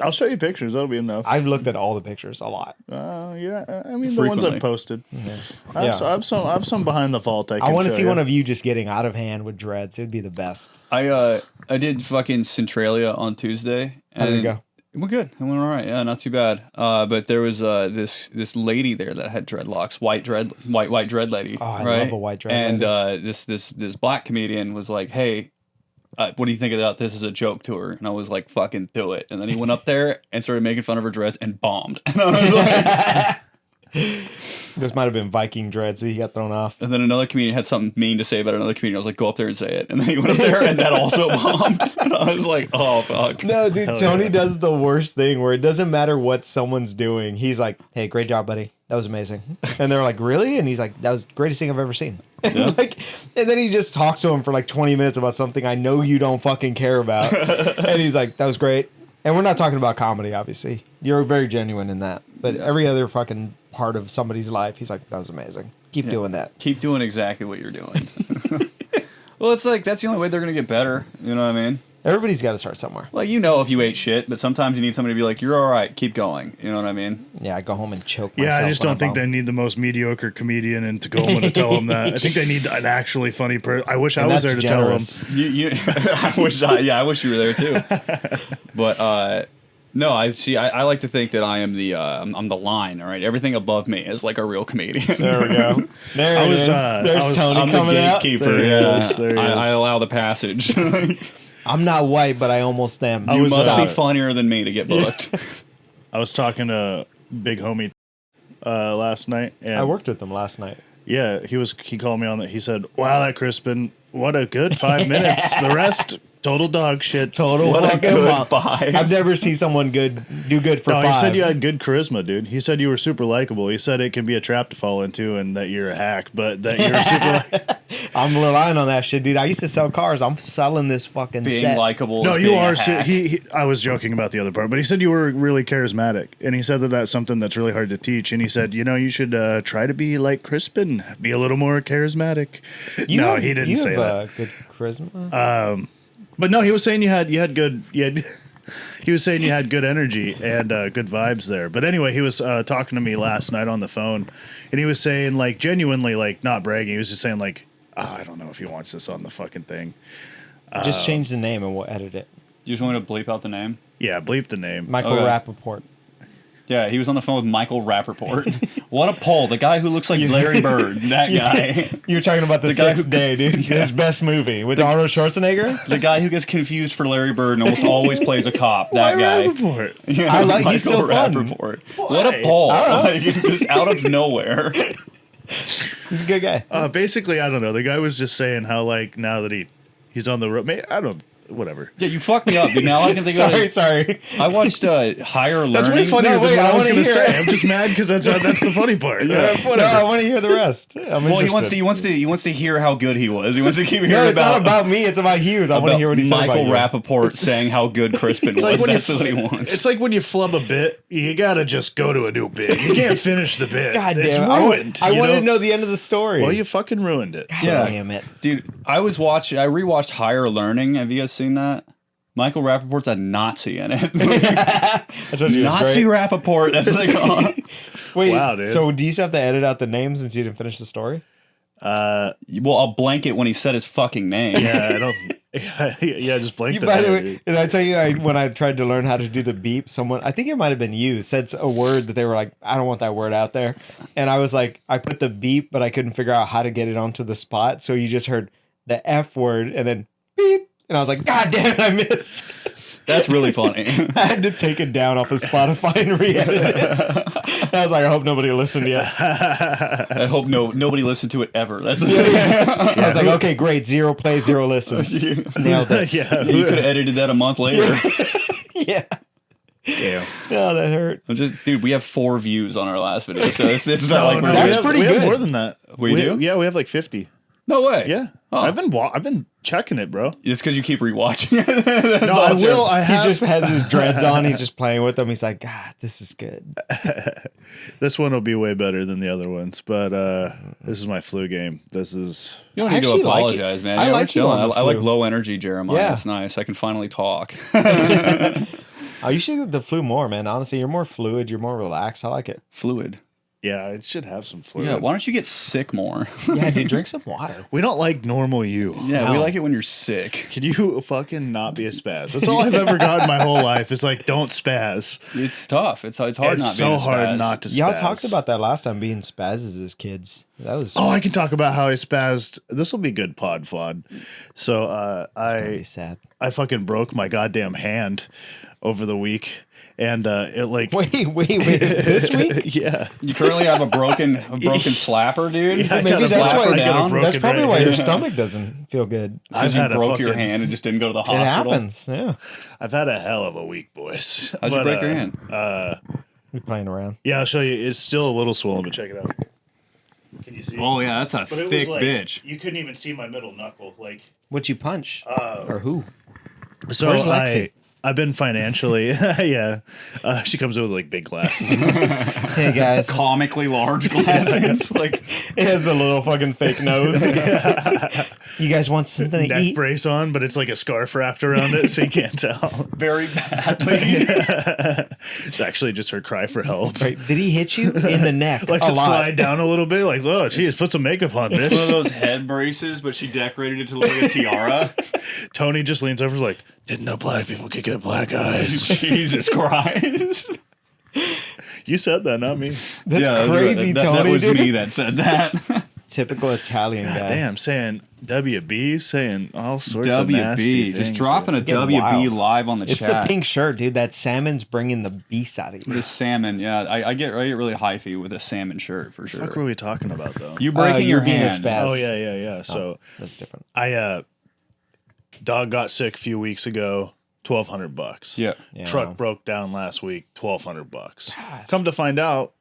A: I'll show you pictures. That'll be enough.
B: I've looked at all the pictures a lot.
A: Yeah, I mean the ones
C: Frequently.
A: I've posted.
B: Yeah.
A: I have some behind the vault.
B: I want to see one
A: of.
B: of you just getting out of hand with dreads. It'd be the best.
C: I did fucking Centralia on Tuesday.
B: How did it
C: and
B: go?
C: It went good. It went all right. Yeah, not too bad. But there was this lady there that had dreadlocks, white dread lady.
B: Oh, I
C: right?
B: love a white dread
C: And
B: lady.
C: this black comedian was like, "Hey, what do you think about this as a joke to her?" And I was like, "Fucking do it." And then he went up there and started making fun of her dreads and bombed. And I was like,
B: This might have been Viking dreads, so he got thrown off.
C: and then another comedian had something mean to say about another comedian. I was like, "Go up there and say it." And then he went up there and that also bombed. And I was like, "Oh fuck."
B: No, dude,
A: Hell
B: Tony
A: yeah.
B: does the worst thing where it doesn't matter what someone's doing. He's like, "Hey, great job, buddy. That was amazing." And they're like, "Really?" And he's like, "That was the greatest thing I've ever seen." And, and then he just talks to him for like 20 minutes about something I know you don't fucking care about. And he's like, "That was great." And we're not talking about comedy, obviously. You're very genuine in that. But every other fucking part of somebody's life, he's like, "That was amazing. Keep doing that."
C: Keep doing exactly what you're doing. Well, it's like that's the only way they're gonna get better. You know what I mean?
B: Everybody's got to start somewhere.
C: Like if you ate shit, but sometimes you need somebody to be like, "You're all right. Keep going." You know what I mean?
B: Yeah, I go home and choke myself.
A: Yeah, I just
B: when
A: don't think
B: I'm
A: they need the most mediocre comedian and to go home and tell them that. I think they need an actually funny person. I wish I
B: And
A: was
B: that's
A: there to
B: generous.
A: tell them.
C: You I wish you were there too. But no, I like to think that I am I'm the line. All right, everything above me is like a real comedian.
B: There we go. There
A: I
B: it
A: was,
B: is.
A: I
B: There's
A: was-
B: Tony
C: I'm the
B: coming out.
C: gatekeeper.
A: There he
C: Yeah,
A: is, there he
C: I
A: is.
C: allow the passage. You
B: I'm not white, but I almost am.
A: I was,
C: must be funnier than me to get booked.
A: I was talking to big homie last night, and
B: I worked with them last night.
A: yeah, he called me on that. He said, "Wow, that Crispin, what a good 5 minutes. The rest, total dog shit."
B: Total
C: What a
B: fucking
C: good
B: mom.
C: 5.
B: I've never seen someone do good for
A: No,
B: 5.
A: he said you had good charisma, dude. He said you were super likable. He said it can be a trap to fall into and that you're a hack, but that you're super.
B: I'm relying on that shit, dude. I used to sell cars. I'm selling this fucking
C: Being
B: set.
C: likable.
A: No,
C: is
A: you
C: being a
A: are.
C: hack.
A: I was joking about the other part, but he said you were really charismatic, and he said that that's something that's really hard to teach. And he said, you should try to be like Crispin, be a little more charismatic. No, he didn't say that.
B: Good charisma.
A: But no, he was saying you had good. He was saying you had good energy and good vibes there. But anyway, he was talking to me last night on the phone, and he was saying like genuinely, like not bragging. He was just saying like, I don't know if he wants this on the fucking thing.
B: Just change the name and we'll edit it.
C: You just want me to bleep out the name?
A: Yeah, bleep the name.
B: Michael
C: Okay.
B: Rappaport.
C: Yeah, he was on the phone with Michael Rappaport. What a poll. The guy who looks like Larry Bird. That guy.
B: You're talking about the
C: guy
B: Sixth
C: who-
B: Day, dude. His best movie with Arnold Schwarzenegger.
C: The guy who gets confused for Larry Bird and almost always plays a cop. That guy.
A: Report.
C: Yeah,
B: I like- he's so fun.
C: Rappaport. What a poll. Like, just out of nowhere.
B: He's a good guy.
A: Basically, I don't know. The guy was just saying how like now that he's on the road. I don't. Whatever.
C: Yeah, you fucked me up, dude. Now I can think of it.
B: sorry.
C: I watched Higher Learning.
A: That's way funnier
B: No, wait,
A: than what
B: I
A: I was
B: wanna
A: going to
B: hear
A: say.
B: it.
A: I'm just mad because that's the funny part.
C: Yeah.
B: No,
A: Whatever.
B: I want to hear the rest. I'm
C: Well, he
B: interested.
C: wants to hear how good he was. He wants to keep hearing
B: No, it's
C: about.
B: not about me. It's about Hughes. I want to
C: about
B: hear what he said
C: Michael
B: about you.
C: Rappaport saying how good Crispin was.
A: like when
C: That's
A: you-
C: what he wants.
A: It's like when you flub a bit, you gotta just go to a new bit. You can't finish the bit.
B: God
A: It's
B: damn it.
A: ruined.
B: I
A: you
B: wanted to know the end of the story.
A: Well, you fucking ruined it.
C: Yeah.
B: Damn it.
C: Dude, I rewatched Higher Learning. Have you guys seen that? Michael Rappaport's a Nazi in it.
B: That's what
C: Nazi Rappaport. That's like,
B: Wait,
A: Wow, dude.
B: so do you still have to edit out the names since you didn't finish the story?
C: well, I'll blank it when he said his fucking name.
A: Yeah, I don't. Yeah, just blink
B: By the way,
A: dude.
B: and I tell you, when I tried to learn how to do the beep, someone, I think it might have been you, said a word that they were like, I don't want that word out there. And I was like, I put the beep, but I couldn't figure out how to get it onto the spot. So you just heard the F word and then beep. And I was like, God damn it, I missed.
C: That's really funny.
B: I had to take it down off of Spotify and re-edit it. I was like, I hope nobody listened yet.
C: I hope nobody listened to it ever. That's
B: I was like, okay, great. 0 plays, 0 listens. Nailed it.
A: Yeah.
C: You could have edited that a month later.
B: Yeah.
A: Damn.
B: Oh, that hurt.
C: Dude, we have 4 views on our last video, so it's not like we're
B: that's
A: we
B: pretty
A: have
B: good.
A: more than that.
C: We do?
A: Yeah, we have like 50.
C: No way.
A: Yeah.
C: Oh.
A: I've been checking it, bro.
C: It's because you keep rewatching it. That's
A: No,
C: all
A: I
C: it
A: will.
C: is.
A: I have.
B: He just has his dreads on. He's just playing with them. He's like, God, this is good.
A: This one will be way better than the other ones, but this is my flu game. This is.
C: You don't
B: I
C: need to
B: actually like
C: apologize,
B: it.
C: man.
B: I
C: Yeah, we're
B: like you
C: chilling.
B: on the
C: I like
B: flu.
C: low energy Jeremiah.
B: Yeah.
C: It's nice. I can finally talk.
B: Oh, you should get the flu more, man. Honestly, you're more fluid. You're more relaxed. I like it.
C: Fluid.
A: Yeah, it should have some fluid.
C: Yeah, why don't you get sick more?
B: Yeah, dude, drink some water.
A: We don't like normal you.
C: Yeah, we
B: No.
C: like it when you're sick.
A: Can you fucking not be a spaz? That's all I've ever gotten my whole life. Is like, don't spaz.
C: It's tough. It's hard
A: It's
C: not
A: so
C: being a
A: hard
C: spaz.
A: not to spaz.
B: Y'all talked about that last time, being spazzes as kids. That was
A: Oh, I can talk about how I spazzed. This will be good pod fod. So
B: really sad.
A: I fucking broke my goddamn hand over the week, and it like
B: Wait. This week?
A: yeah.
C: You currently have a broken slapper, dude.
A: Yeah, I
B: Maybe
A: got a
B: that's
A: slapper
B: why.
A: I got a broken
B: That's probably
A: right
B: why
A: here.
B: your stomach doesn't feel good.
A: I've
C: You
A: had
C: broke
A: a
C: your
A: fucking,
C: hand and just didn't go to the
B: It
C: hospital.
B: happens. Yeah,
A: I've had a hell of a week, boys.
C: How'd you break your hand?
B: we're playing around.
A: Yeah, I'll show you. It's still a little swollen, but check it out. Can you see?
C: Oh yeah, that's a
A: But it
C: thick
A: was like,
C: bitch.
A: You couldn't even see my middle knuckle. Like,
B: What'd you punch? Or who?
A: so
B: Where's Lexi?
A: I've been financially, yeah. She comes in with like big glasses.
B: Hey guys,
C: Comically large glasses. Like
B: it has a little fucking fake nose. You guys want something to
A: Neck
B: eat?
A: brace on, but it's like a scarf wrapped around it, so you can't tell.
C: very badly.
A: It's actually just her cry for help.
B: Right. Did he hit you in the neck?
A: Like
B: a
A: to
B: lot.
A: slide down a little bit, like, oh, geez, put some makeup on,
C: One of
A: bitch.
C: those head braces, but she decorated it to look like a tiara.
A: Tony just leans over, like, didn't know black people could get black eyes.
C: Jesus Christ.
A: You said that, not me.
B: That's
C: Yeah,
B: crazy,
C: that,
B: Tony.
C: That was
B: dude.
C: me that said that.
B: Typical Italian guy.
A: Damn, saying WB, saying all sorts of nasty
C: WB.
A: things.
C: Just dropping a
B: Getting
C: WB
B: wild.
C: live on the
B: It's
C: chat.
B: the pink shirt, dude. That salmon's bringing the beast out of you.
C: The salmon, yeah. I get really hyphy with a salmon shirt for sure.
A: What were we talking about, though?
C: You breaking
B: you're
C: your
B: being a
C: hand.
B: spaz.
A: Oh, yeah. So
B: That's different.
A: dog got sick a few weeks ago, $1,200.
C: Yeah.
B: Yeah.
A: Truck broke down last week, $1,200. Come to find out,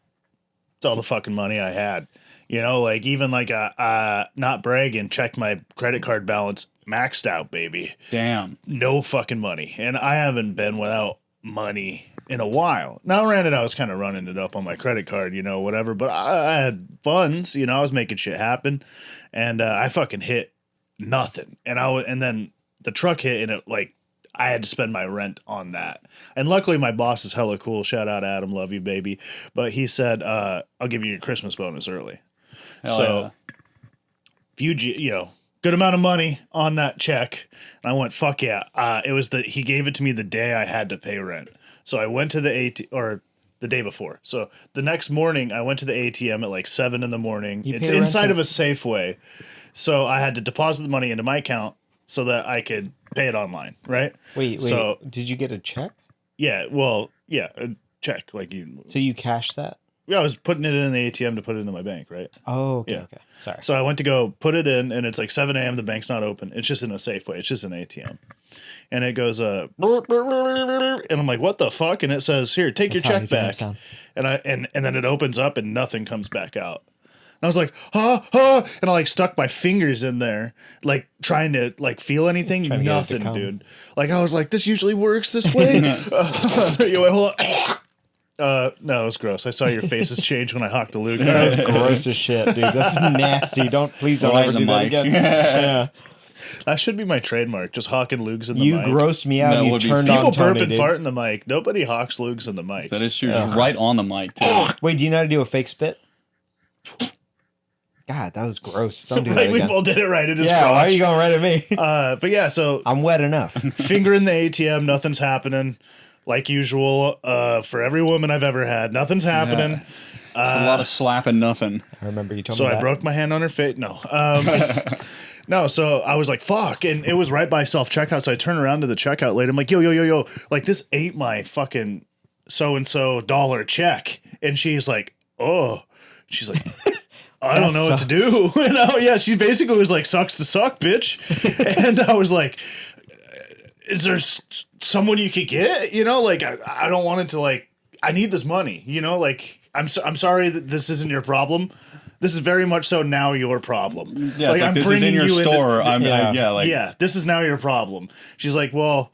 A: it's all the fucking money I had. You know, like even like not bragging, checked my credit card balance, maxed out, baby.
C: Damn.
A: No fucking money. And I haven't been without money in a while. Now, granted, I was kind of running it up on my credit card, you know, whatever, but I had funds, you know, I was making shit happen. And I fucking hit nothing. And then the truck hit and it like, I had to spend my rent on that. And luckily my boss is hella cool. Shout out Adam. Love you, baby. But he said, I'll give you your Christmas bonus early.
C: Hell
A: So if you know, good amount of money on that check. And I went, fuck yeah. He gave it to me the day I had to pay rent. So I went to the the day before. So the next morning I went to the ATM at like 7 a.m.
B: You
A: It's
B: pay
A: inside
B: rent
A: of a Safeway. So I had to deposit the money into my account so that I could pay it online, right?
B: Wait.
A: So
B: Did you get a check?
A: yeah, well, yeah, a check like you.
B: So you cashed that?
A: Yeah, I was putting it in the ATM to put it into my bank, right?
B: Oh, okay.
A: Yeah.
B: Okay. Sorry.
A: So I went to go put it in, and it's like 7 a.m. The bank's not open. It's just in a Safeway. It's just an ATM, and it goes and I'm like, what the fuck? And it says, here, take
B: That's
A: your
B: how
A: check
B: ATMs
A: back.
B: sound.
A: And then it opens up and nothing comes back out. And I was like, and I like stuck my fingers in there, like trying to like feel anything.
B: Trying to get it to
A: Nothing,
B: come.
A: dude. Like I was like, this usually works this way. Wait, hold on. No, it was gross. I saw your faces change when I hawked the Luke.
B: That's gross as shit, dude. That's nasty. Please don't
C: Right
B: ever
C: in the
B: do that
C: mic.
B: again. Yeah.
A: That should be my trademark. Just hawking lugs in the
B: You
A: mic.
B: grossed me out.
C: That
B: And you
C: would be-
B: turned
A: People
B: on Tony,
A: burp and
B: dude.
A: fart in the mic. Nobody hawks lugs in the mic.
C: That is true. Right on the mic, too.
B: Wait, do you know how to do a fake spit? God, that was gross. Don't do that
A: Like we
B: again.
A: both did it right. It is
B: Yeah, why are
A: crotch.
B: you going right at me?
A: But yeah, so
B: I'm wet enough.
A: finger in the ATM, nothing's happening. Like usual, for every woman I've ever had, nothing's happening.
C: It's a lot of slapping nothing.
B: I remember you told
A: So
B: me that.
A: I broke my hand on her face. No. No, so I was like, fuck. And it was right by self-checkout. So I turned around to the checkout lady. I'm like, yo. Like, this ate my fucking so-and-so dollar check. And she's like, oh. She's like, I don't know what to do. And yeah, she basically was like, sucks to suck, bitch. And I was like, is there someone you could get? You know, like, I don't want it to, like, I need this money. You know, like, I'm sorry that this isn't your problem. This is very much so now your problem.
C: Yeah, it's like this is in your store.
A: Yeah, this is now your problem. She's like, well,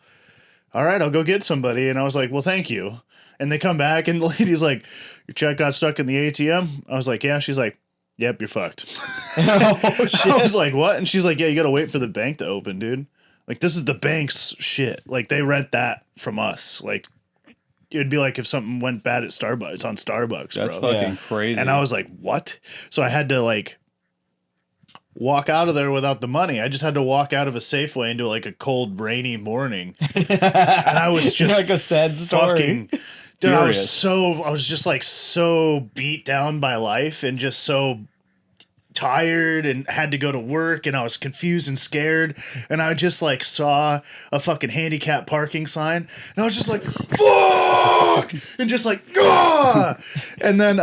A: all right, I'll go get somebody. And I was like, well, thank you. And they come back and the lady's like, your check got stuck in the ATM. I was like, yeah. She's like, yep, you're fucked.
B: Oh, shit.
A: I was like, what? And she's like, yeah, you got to wait for the bank to open, dude. Like, this is the bank's shit. Like, they rent that from us. Like, it'd be like if something went bad at Starbucks. It's on Starbucks,
C: That's
A: bro.
C: fucking crazy.
A: And I was like, what? So I had to, like, walk out of there without the money. I just had to walk out of a Safeway into, like, a cold, rainy morning. And I was just
B: like a sad story.
A: fucking... Dude, I was just, like, so beat down by life and just so tired and had to go to work and I was confused and scared and I just like saw a fucking handicap parking sign and I was just like fuck and just like ah! And then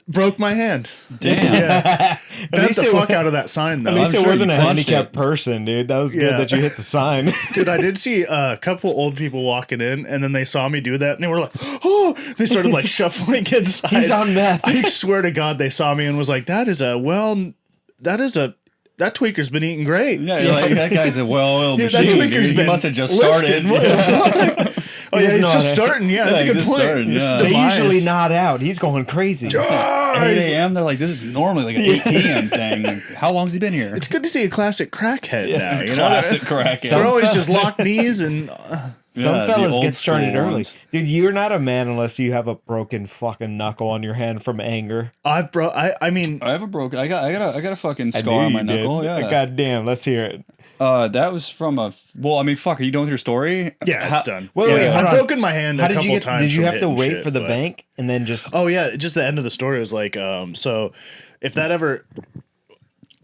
A: broke my hand.
C: Damn.
A: Yeah. Bent the fuck out of that sign though.
B: At least
C: I'm
B: it
C: sure
B: wasn't
C: you
B: a
C: punched
B: handicapped
C: it.
B: person, dude. That was
A: Yeah.
B: good that you hit the sign.
A: Dude, I did see a couple old people walking in and then they saw me do that and they were like, oh, they started like shuffling inside.
B: He's on meth.
A: I swear to God, they saw me and was like, that tweaker's been eating great.
C: Yeah, you're like, that guy's a well-oiled
A: Yeah, that
C: machine.
A: tweaker's
C: Dude. He
A: been
C: must have just
A: lifting.
C: started.
A: What the fuck? Oh yeah, he's
B: not
A: just
B: a-
A: starting. Yeah, that's a
C: Yeah,
A: good
C: he's
A: point.
C: starting,
A: His
C: yeah.
B: They
A: demise.
B: usually nod out. He's going crazy.
C: 8 a.m. They're like, this is normally like an 8 p.m. thing. Like, how long has he been here?
A: It's good to see a classic crackhead now. You
C: Classic
A: know,
C: crackhead.
A: they're always just locked knees and.
B: Some
C: Yeah, the
B: fellas
C: old
B: get started
C: school
B: early.
C: ones.
B: Dude, you're not a man unless you have a broken fucking knuckle on your hand from anger.
A: I mean,
C: I have a broken. I got a fucking scar on my knuckle. Yeah.
B: God damn, let's hear it.
C: That was from a. Well, I mean, fuck. Are you done with your story?
A: yeah, it's done.
B: Wait,
A: Yeah,
B: wait, hold
A: I've
B: on.
A: broken my hand a couple times.
B: Did you
A: from
B: have to
A: hitting
B: wait
A: shit,
B: for the
A: but-
B: bank and then just
A: Oh yeah, just the end of the story was like, so if that ever.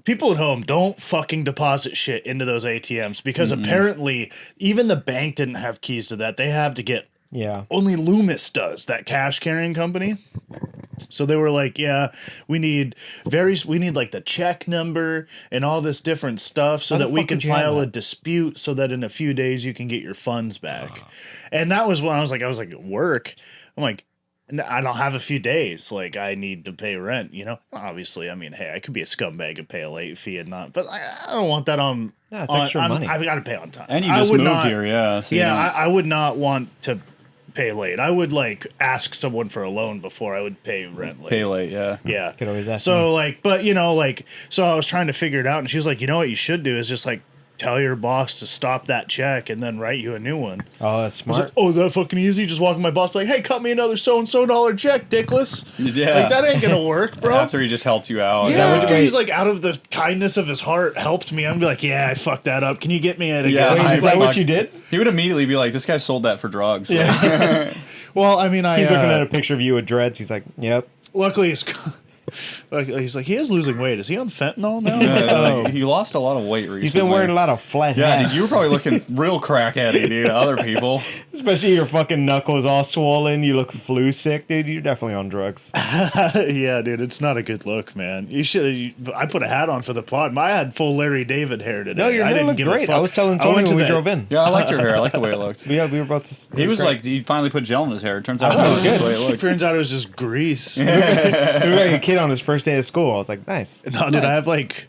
A: People at home, don't fucking deposit shit into those ATMs because apparently even the bank didn't have keys to that. They have to get
B: yeah.
A: only Loomis does, that cash carrying company. So they were like, yeah, we need like the check number and all this different stuff so
B: How the
A: that we
B: fuck
A: can
B: would you have
A: file a
B: that?
A: dispute so that in a few days you can get your funds back. And that was when I was like at work. I'm like, I don't have a few days. Like, I need to pay rent, you know? Obviously, I mean, hey, I could be a scumbag and pay a late fee and not, but I don't want that on.
B: No, it's extra money.
A: I've got to pay on time.
C: And you
A: I
C: just
A: would
C: moved
A: not-
C: here, yeah. So you
A: Yeah,
C: don't-
A: I would not want to pay late. I would like ask someone for a loan before I would pay rent late.
C: pay late. Yeah.
A: Yeah.
B: Could always ask
A: So
B: me.
A: like, but you know, like, so I was trying to figure it out, and she was like, you know what you should do is just like tell your boss to stop that check and then write you a new one.
B: Oh, that's
A: I was
B: smart.
A: like, oh, is that fucking easy? Just walk to my boss, be like, hey, cut me another so and so dollar check, dickless.
C: Yeah.
A: Like that ain't gonna work, bro.
C: After he just helped you out.
A: Yeah,
B: what-
A: after
B: wait.
A: he's like out of the kindness of his heart helped me, I'm gonna be like, yeah, I fucked that up. Can you get me at a
C: Yeah,
A: good-
B: Wait, is that what you did?
C: He would immediately be like, "This guy sold that for drugs."
B: Yeah.
A: Well, I mean,
B: He's looking at a picture of you with dreads. He's like, yep.
A: luckily he's like, he is losing weight. Is he on fentanyl now?
C: Yeah, like, he lost a lot of weight recently.
B: He's been wearing a lot of flat
C: Yeah,
B: hats.
C: dude, you were probably looking real crackheady, dude. To other people.
B: Especially your fucking knuckles all swollen. You look flu sick, dude. You're definitely on drugs.
A: Yeah, dude, it's not a good look, man. You should. I put a hat on for the pod. I had full Larry David hair today.
B: No, your
A: I
B: hair
A: didn't
B: looked
A: give a
B: great.
A: fuck.
B: I was telling
A: I
B: Tony
A: went
B: when
A: to
B: we
A: that-
B: drove in.
C: Yeah, I liked your hair. I like the way it looked.
B: Yeah, we were both.
C: He was like, he finally put gel in his hair. It turns out
B: Oh,
C: that's
B: good.
C: the way it looked.
A: Turns out it was just grease.
B: we were like a kid on his first day of school. I was like, nice.
A: No, dude, I have like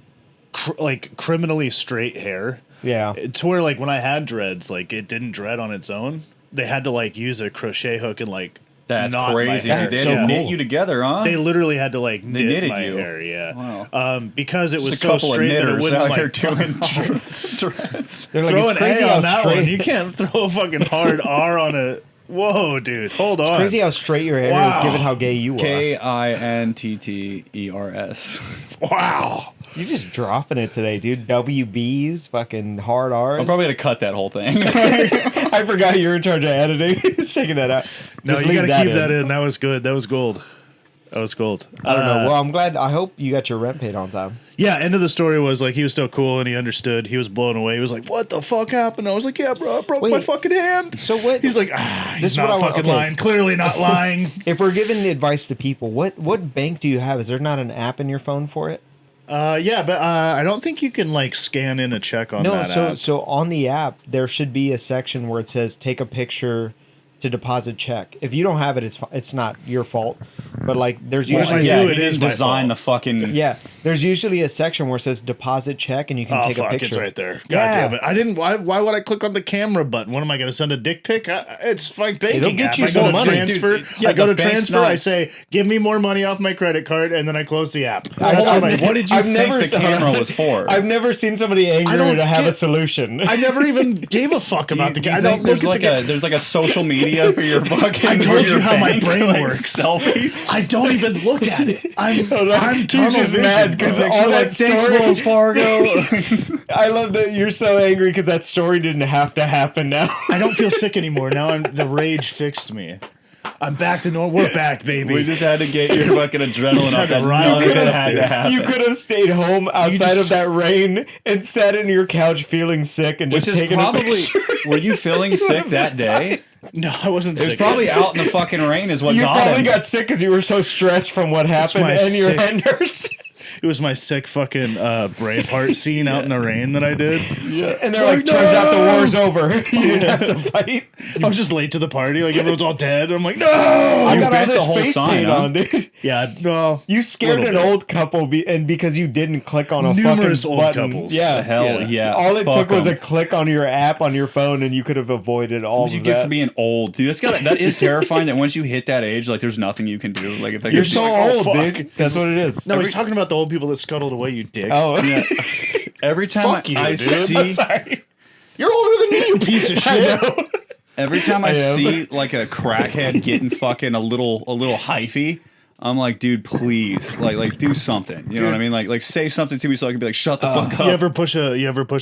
A: criminally straight hair.
B: Yeah.
A: To where like when I had dreads, like it didn't dread on its own. They had to like use a crochet hook and like
C: That's
A: knot my
C: crazy.
A: hair.
C: They
B: so
C: had to knit
B: cool.
C: you together, huh?
A: They literally had to like knit
C: knitted
A: my
C: you.
A: hair, yeah.
C: Wow.
A: Because it was
C: Just a
A: so
C: couple of
A: straight that it
C: knitters
A: wouldn't
C: out here
A: like
C: doing dreads.
B: They're like,
A: throw
B: it's
A: an
B: crazy
A: A
B: how
A: on that
B: straight.
A: one. You can't throw a fucking hard R on a Whoa, dude. Hold on.
B: Crazy how straight your hair
A: Wow.
B: is, given how gay you are.
C: Kintters.
A: Wow.
B: You just dropping it today, dude. WBs, fucking hard R's.
C: I'm probably gonna cut that whole thing.
B: I forgot you were in charge of editing. Just taking that out.
A: No,
B: Just
A: you
B: leave
A: got to keep that in. That was good. That was gold. That was gold.
B: I don't know. Well, I'm glad. I hope you got your rent paid on time.
A: Yeah, end of the story was like he was still cool and he understood. He was blown away. He was like, "What the fuck happened?" I was like, "Yeah, bro, I broke my
B: Wait.
A: fucking hand."
B: So what?
A: He's like,
B: This
A: he's
B: is what
A: not
B: I want-
A: fucking
B: okay.
A: lying. Clearly not lying.
B: If we're giving advice to people, what bank do you have? Is there not an app in your phone for it?
A: Yeah, but I don't think you can like scan in a check on
B: No.
A: that app.
B: So on the app, there should be a section where it says take a picture to deposit check. If you don't have it, it's not your fault. But like, there's
A: What if
B: usually
A: I do?
C: he
A: It is
C: didn't
A: my
C: design
A: fault.
C: the fucking.
B: yeah, there's usually a section where it says deposit check, and you can
A: Oh
B: take a
A: fuck!
B: picture.
A: It's right there. God
B: Yeah.
A: damn it! I didn't. Why would I click on the camera button? What am I going to send a dick pic? It's like banking
B: get
A: app.
B: you
A: I go
B: some
A: to
B: money,
A: transfer.
C: dude. Yeah,
A: I go
C: the
A: to
C: bank's
A: transfer.
C: not-
A: I say, "Give me more money off my credit card," and then I close the app.
C: Hold
A: That's
C: on,
A: what I do.
C: what did you
B: I've
C: think
B: never
C: the
B: saw-
C: camera was for?
B: I've never seen somebody angry
A: don't
B: to have a
A: get-
B: solution.
A: I never even gave a fuck about the
C: Do you
A: camera. I
C: think
A: don't look
C: there's
A: at the
C: like there's like a social media for your fucking.
A: I told
C: for your
A: you how my
C: bank,
A: brain
C: like,
A: works.
C: Selfies.
A: I don't even look at it. I'm tunnel
B: just
A: vision,
B: mad 'cause
A: bro.
B: all that
C: Thanks,
B: story-
C: Wells Fargo.
B: I love that you're so angry because that story didn't have to happen now.
A: I don't feel sick anymore. Now the rage fixed me. I'm back to normal. We're back, baby.
C: We just had to get your fucking adrenaline
A: had
C: up.
A: to
C: That
A: rile
C: none
A: it
C: of it
A: up,
C: had
A: dude.
C: to happen.
B: You could have stayed home outside
A: just-
B: of that rain and sat in your couch feeling sick and
C: Which
B: just
C: is
B: taking a
C: probably.
B: picture.
C: Were you feeling sick that day?
A: No, I wasn't
C: It was
A: sick.
C: probably out in the fucking rain. Is what
B: You
C: got
B: probably
C: him.
B: got sick because you were so stressed from what happened
A: my
B: and your
A: sick-
B: hand hurts.
A: It was my sick fucking Braveheart scene out in the rain that I did.
B: And they're like, turns out the war's over. You didn't have to fight.
A: I was just late to the party. Like everyone's all dead. I'm like, no.
B: I got all
C: bent the
B: this
C: whole
B: face
C: sign,
B: paint
C: huh?
B: on, dude.
A: Yeah, well,
B: You scared
A: little
B: an
A: bit.
B: old couple and because you didn't click on a
A: Numerous
B: fucking
A: old
B: button.
A: couples.
B: Yeah.
C: Hell yeah.
B: All it
C: Fuck
B: took was
C: 'em.
B: a click on your app on your phone and you could have avoided all
C: What
B: of
C: you get
B: that.
C: for being old, dude. That is terrifying. That once you hit that age, like there's nothing you can do. Like if they
B: You're
C: could-
B: so
A: like, oh,
B: old,
A: fuck.
B: dude. That's what it is.
A: No, he's talking about the old people that scuttled away. You dick.
B: Oh,
C: Yeah. Every time
A: Fuck you,
C: I
A: dude.
C: see,
B: sorry.
A: You're older than me, you piece of shit.
C: every time I
B: I am.
C: see like a crackhead getting fucking a little hyphy, I'm like, dude, please, like do something. You know what I mean? Like say something to me so I can be like, shut the fuck up.
A: You ever push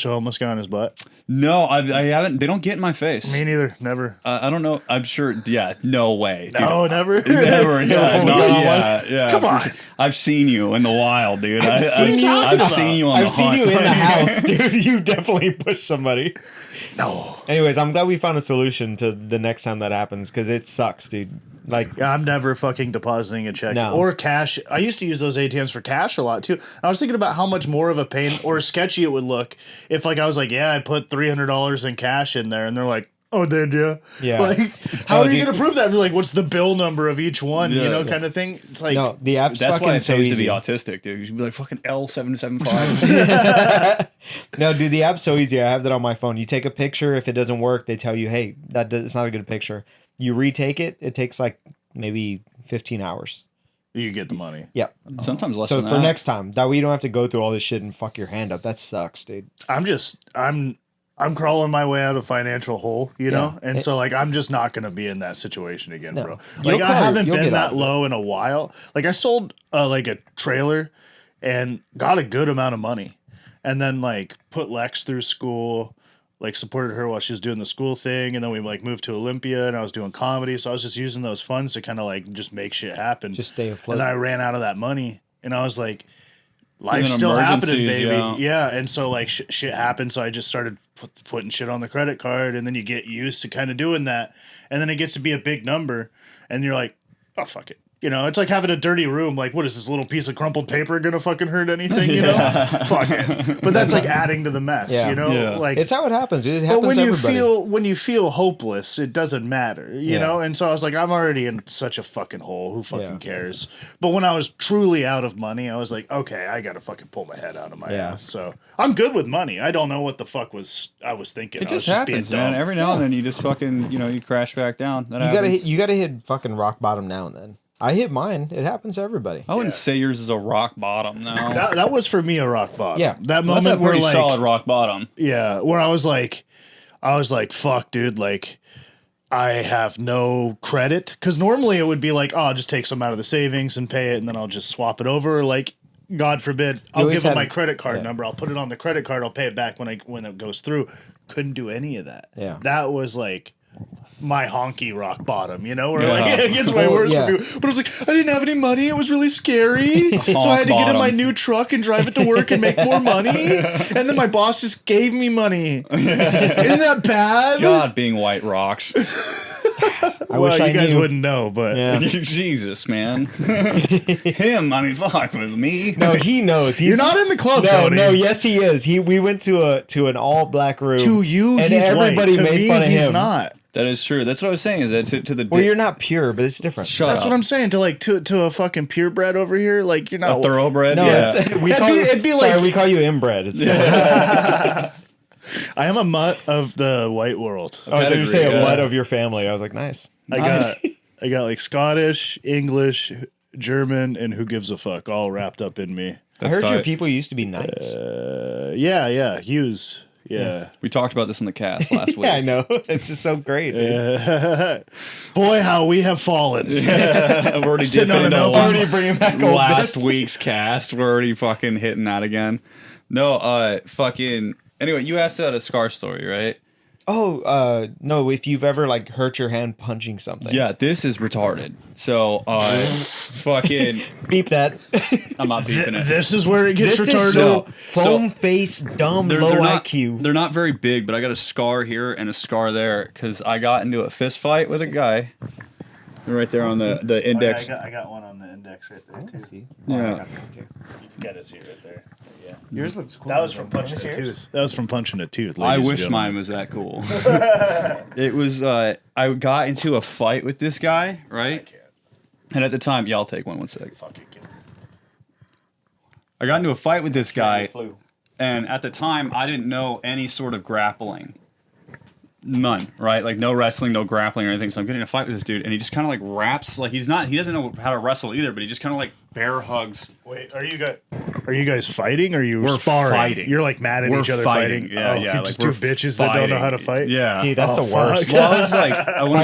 A: a homeless guy on his butt?
C: No, I haven't. They don't get in my face.
A: Me neither. Never.
C: I don't know. I'm sure. Yeah, no way. Dude.
A: No, never.
C: Never, yeah,
B: Oh,
C: no,
B: God.
C: yeah.
A: Come
C: for
A: on.
C: sure. I've seen you in the wild, dude.
B: seen you-
C: I've seen you on
B: I've
C: the
B: seen
C: hunt.
B: you in the house, dude. You definitely pushed somebody.
A: No.
B: Anyways, I'm glad we found a solution to the next time that happens because it sucks, dude. Like,
A: Yeah, I'm never fucking depositing a check
B: No.
A: or cash. I used to use those ATMs for cash a lot too. I was thinking about how much more of a pain or sketchy it would look if, like, I was like, yeah, I put $300 in cash in there, and they're like, oh, did you?
B: Yeah.
A: Like, how
B: No,
A: are you
B: dude.
A: going to prove that? Be like, what's the bill number of each one?
C: Yeah.
A: You know, kind of thing. It's like,
B: no, the app's
C: That's
B: fucking
C: why it
B: so
C: pays to
B: easy.
C: be autistic, dude. You should be like fucking L775.
B: No, dude, the app's so easy. I have that on my phone. You take a picture. If it doesn't work, they tell you, hey, it's not a good picture. You retake it. It takes like maybe 15 hours.
A: you get the money.
B: Yep.
C: Sometimes less
B: So
C: than
B: for
C: that.
B: next time, that way you don't have to go through all this shit and fuck your hand up. That sucks, dude.
A: I'm crawling my way out of financial hole, you know?
B: Yeah.
A: And so, like, I'm just not going to be in that situation again,
B: No.
A: bro.
B: You'll
A: Like, I
B: crawl-
A: haven't
B: you'll
A: been
B: get out
A: that
B: of it.
A: low in a while. Like, I sold, like, a trailer and got a good amount of money. And then, like, put Lex through school, like, supported her while she was doing the school thing. And then we, like, moved to Olympia and I was doing comedy. So I was just using those funds to kind of, like, just make shit happen.
B: Just stay afloat.
A: And then I ran out of that money. And I was like, life's
C: then
A: still happening,
C: emergencies,
A: baby.
C: yeah.
A: And so like shit happened. So I just started putting shit on the credit card, and then you get used to kind of doing that, and then it gets to be a big number, and you're like, oh fuck it. You know, it's like having a dirty room. Like, what is this little piece of crumpled paper gonna fucking hurt anything? You know, fuck it. But that's like adding to the mess.
B: Yeah.
A: You know,
C: Yeah.
A: like
B: It's how it happens, dude. It happens
A: but when
B: to
A: you
B: everybody.
A: when you feel hopeless, it doesn't matter, you
B: Yeah.
A: know. And so I was like, I'm already in such a fucking hole. Who fucking
B: Yeah.
A: cares? But when I was truly out of money, I was like, okay, I gotta fucking pull my head out of my
B: Yeah.
A: ass. So I'm good with money. I don't know what the fuck I was thinking.
C: It
A: I was
C: just
A: being
C: happens, man.
A: dumb.
C: Every now and then you just fucking, you crash back down. That
B: You
C: happens.
B: gotta hit fucking rock bottom now and then. I hit mine. It happens to everybody.
C: I wouldn't say yours is a rock bottom, no.
A: that was for me a rock bottom.
B: Yeah.
A: that
C: Well, that's
A: moment
C: a
A: where
C: pretty
A: like,
C: solid rock bottom.
A: yeah, where I was like, fuck, dude, like, I have no credit, because normally it would be like, oh, I'll just take some out of the savings and pay it, and then I'll just swap it over. Like, God forbid, I'll
B: always
A: give them
B: had-
A: my credit card
B: yeah.
A: number. I'll put it on the credit card. I'll pay it back when it goes through. Couldn't do any of that.
B: Yeah.
A: That was like my honky rock bottom, you know, where
C: Yeah.
A: like it gets way
B: Well,
A: worse
B: yeah.
A: for people. But I was like, I didn't have any money. It was really scary. So I had to get in my
C: bottom.
A: new truck and drive it to work and make more money. And then my boss just gave me money. Isn't that bad?
C: God, being white rocks.
B: I
A: Well,
B: wish
A: you
B: I
A: guys
B: knew.
A: wouldn't know, but
B: Yeah.
C: Jesus, man. Him, I mean, fuck with me.
B: No, he knows. He's
A: you're not in the club,
B: No,
A: Tony.
B: no, yes, he is. We went to an all black room.
A: To you,
B: and
A: he's
B: everybody
A: white. To
B: made
A: me,
B: fun of
A: he's
B: him.
A: not.
C: That is true. That's what I was saying. Is that to the
B: Well, you're not pure, but it's different.
C: Shut
A: That's
C: up.
A: what I'm saying. To a fucking purebred over here, like you're
C: A
A: not.
C: thoroughbred.
B: No,
C: yeah.
B: it's, we
A: It'd
B: call
A: be-
B: you,
A: it'd be
B: sorry,
A: like-
B: we call you inbred. It's
A: I am a mutt of the white world.
B: oh, did you say a
C: yeah.
B: mutt of your family? I was like, nice.
A: I got like Scottish, English, German, and who gives a fuck all wrapped up in me.
B: I heard your
C: tight.
B: people used to be knights.
A: Yeah, Hughes. Yeah.
C: We talked about this in the cast last week.
B: Yeah, I know. It's just so great. Dude.
A: Boy, how we have fallen.
C: I've already
A: Sitting on an open-
B: Already bringing back old
C: last
B: bits.
C: week's cast. We're already fucking hitting that again. No, fucking. Anyway, you asked about a scar story, right?
B: Oh, no, if you've ever like hurt your hand punching something.
C: Yeah, this is retarded. So, fucking.
B: Beep that.
C: I'm not beeping it.
A: This is where it gets
B: This
A: retarded.
B: is so foam face, dumb, low
C: not,
B: IQ.
C: They're not very big, but I got a scar here and a scar there because I got into a fist fight with a guy. Right there on the index.
A: I got one on the index right there too.
C: Yeah.
A: You can get us here right there. Yeah.
B: Yours looks cool.
A: That was from punching a tooth. That was from punching a tooth.
C: I
A: ladies and
C: wish
A: gentlemen.
C: mine was that cool. It was, I got into a fight with this guy, right? And at the time, yeah, I'll take one sec.
A: Fuck it, kid.
C: I got into a fight with this guy, and at the time, I didn't know any sort of grappling. None, right? Like no wrestling, no grappling or anything. So I'm getting in a fight with this dude, and he just kind of like wraps, like he doesn't know how to wrestle either, but he just kind of like bear hugs.
A: Wait, are you guys fighting? Or are you
C: We're
A: sparring?
C: fighting.
A: You're like mad at
C: We're
A: each other
C: fighting.
A: fighting.
C: Yeah, yeah.
A: You're
C: Like
A: just two
C: we're
A: bitches that don't know how to fight.
C: Yeah.
B: Dude, that's
A: Oh,
B: the worst.
A: fuck.
C: Well, I was like,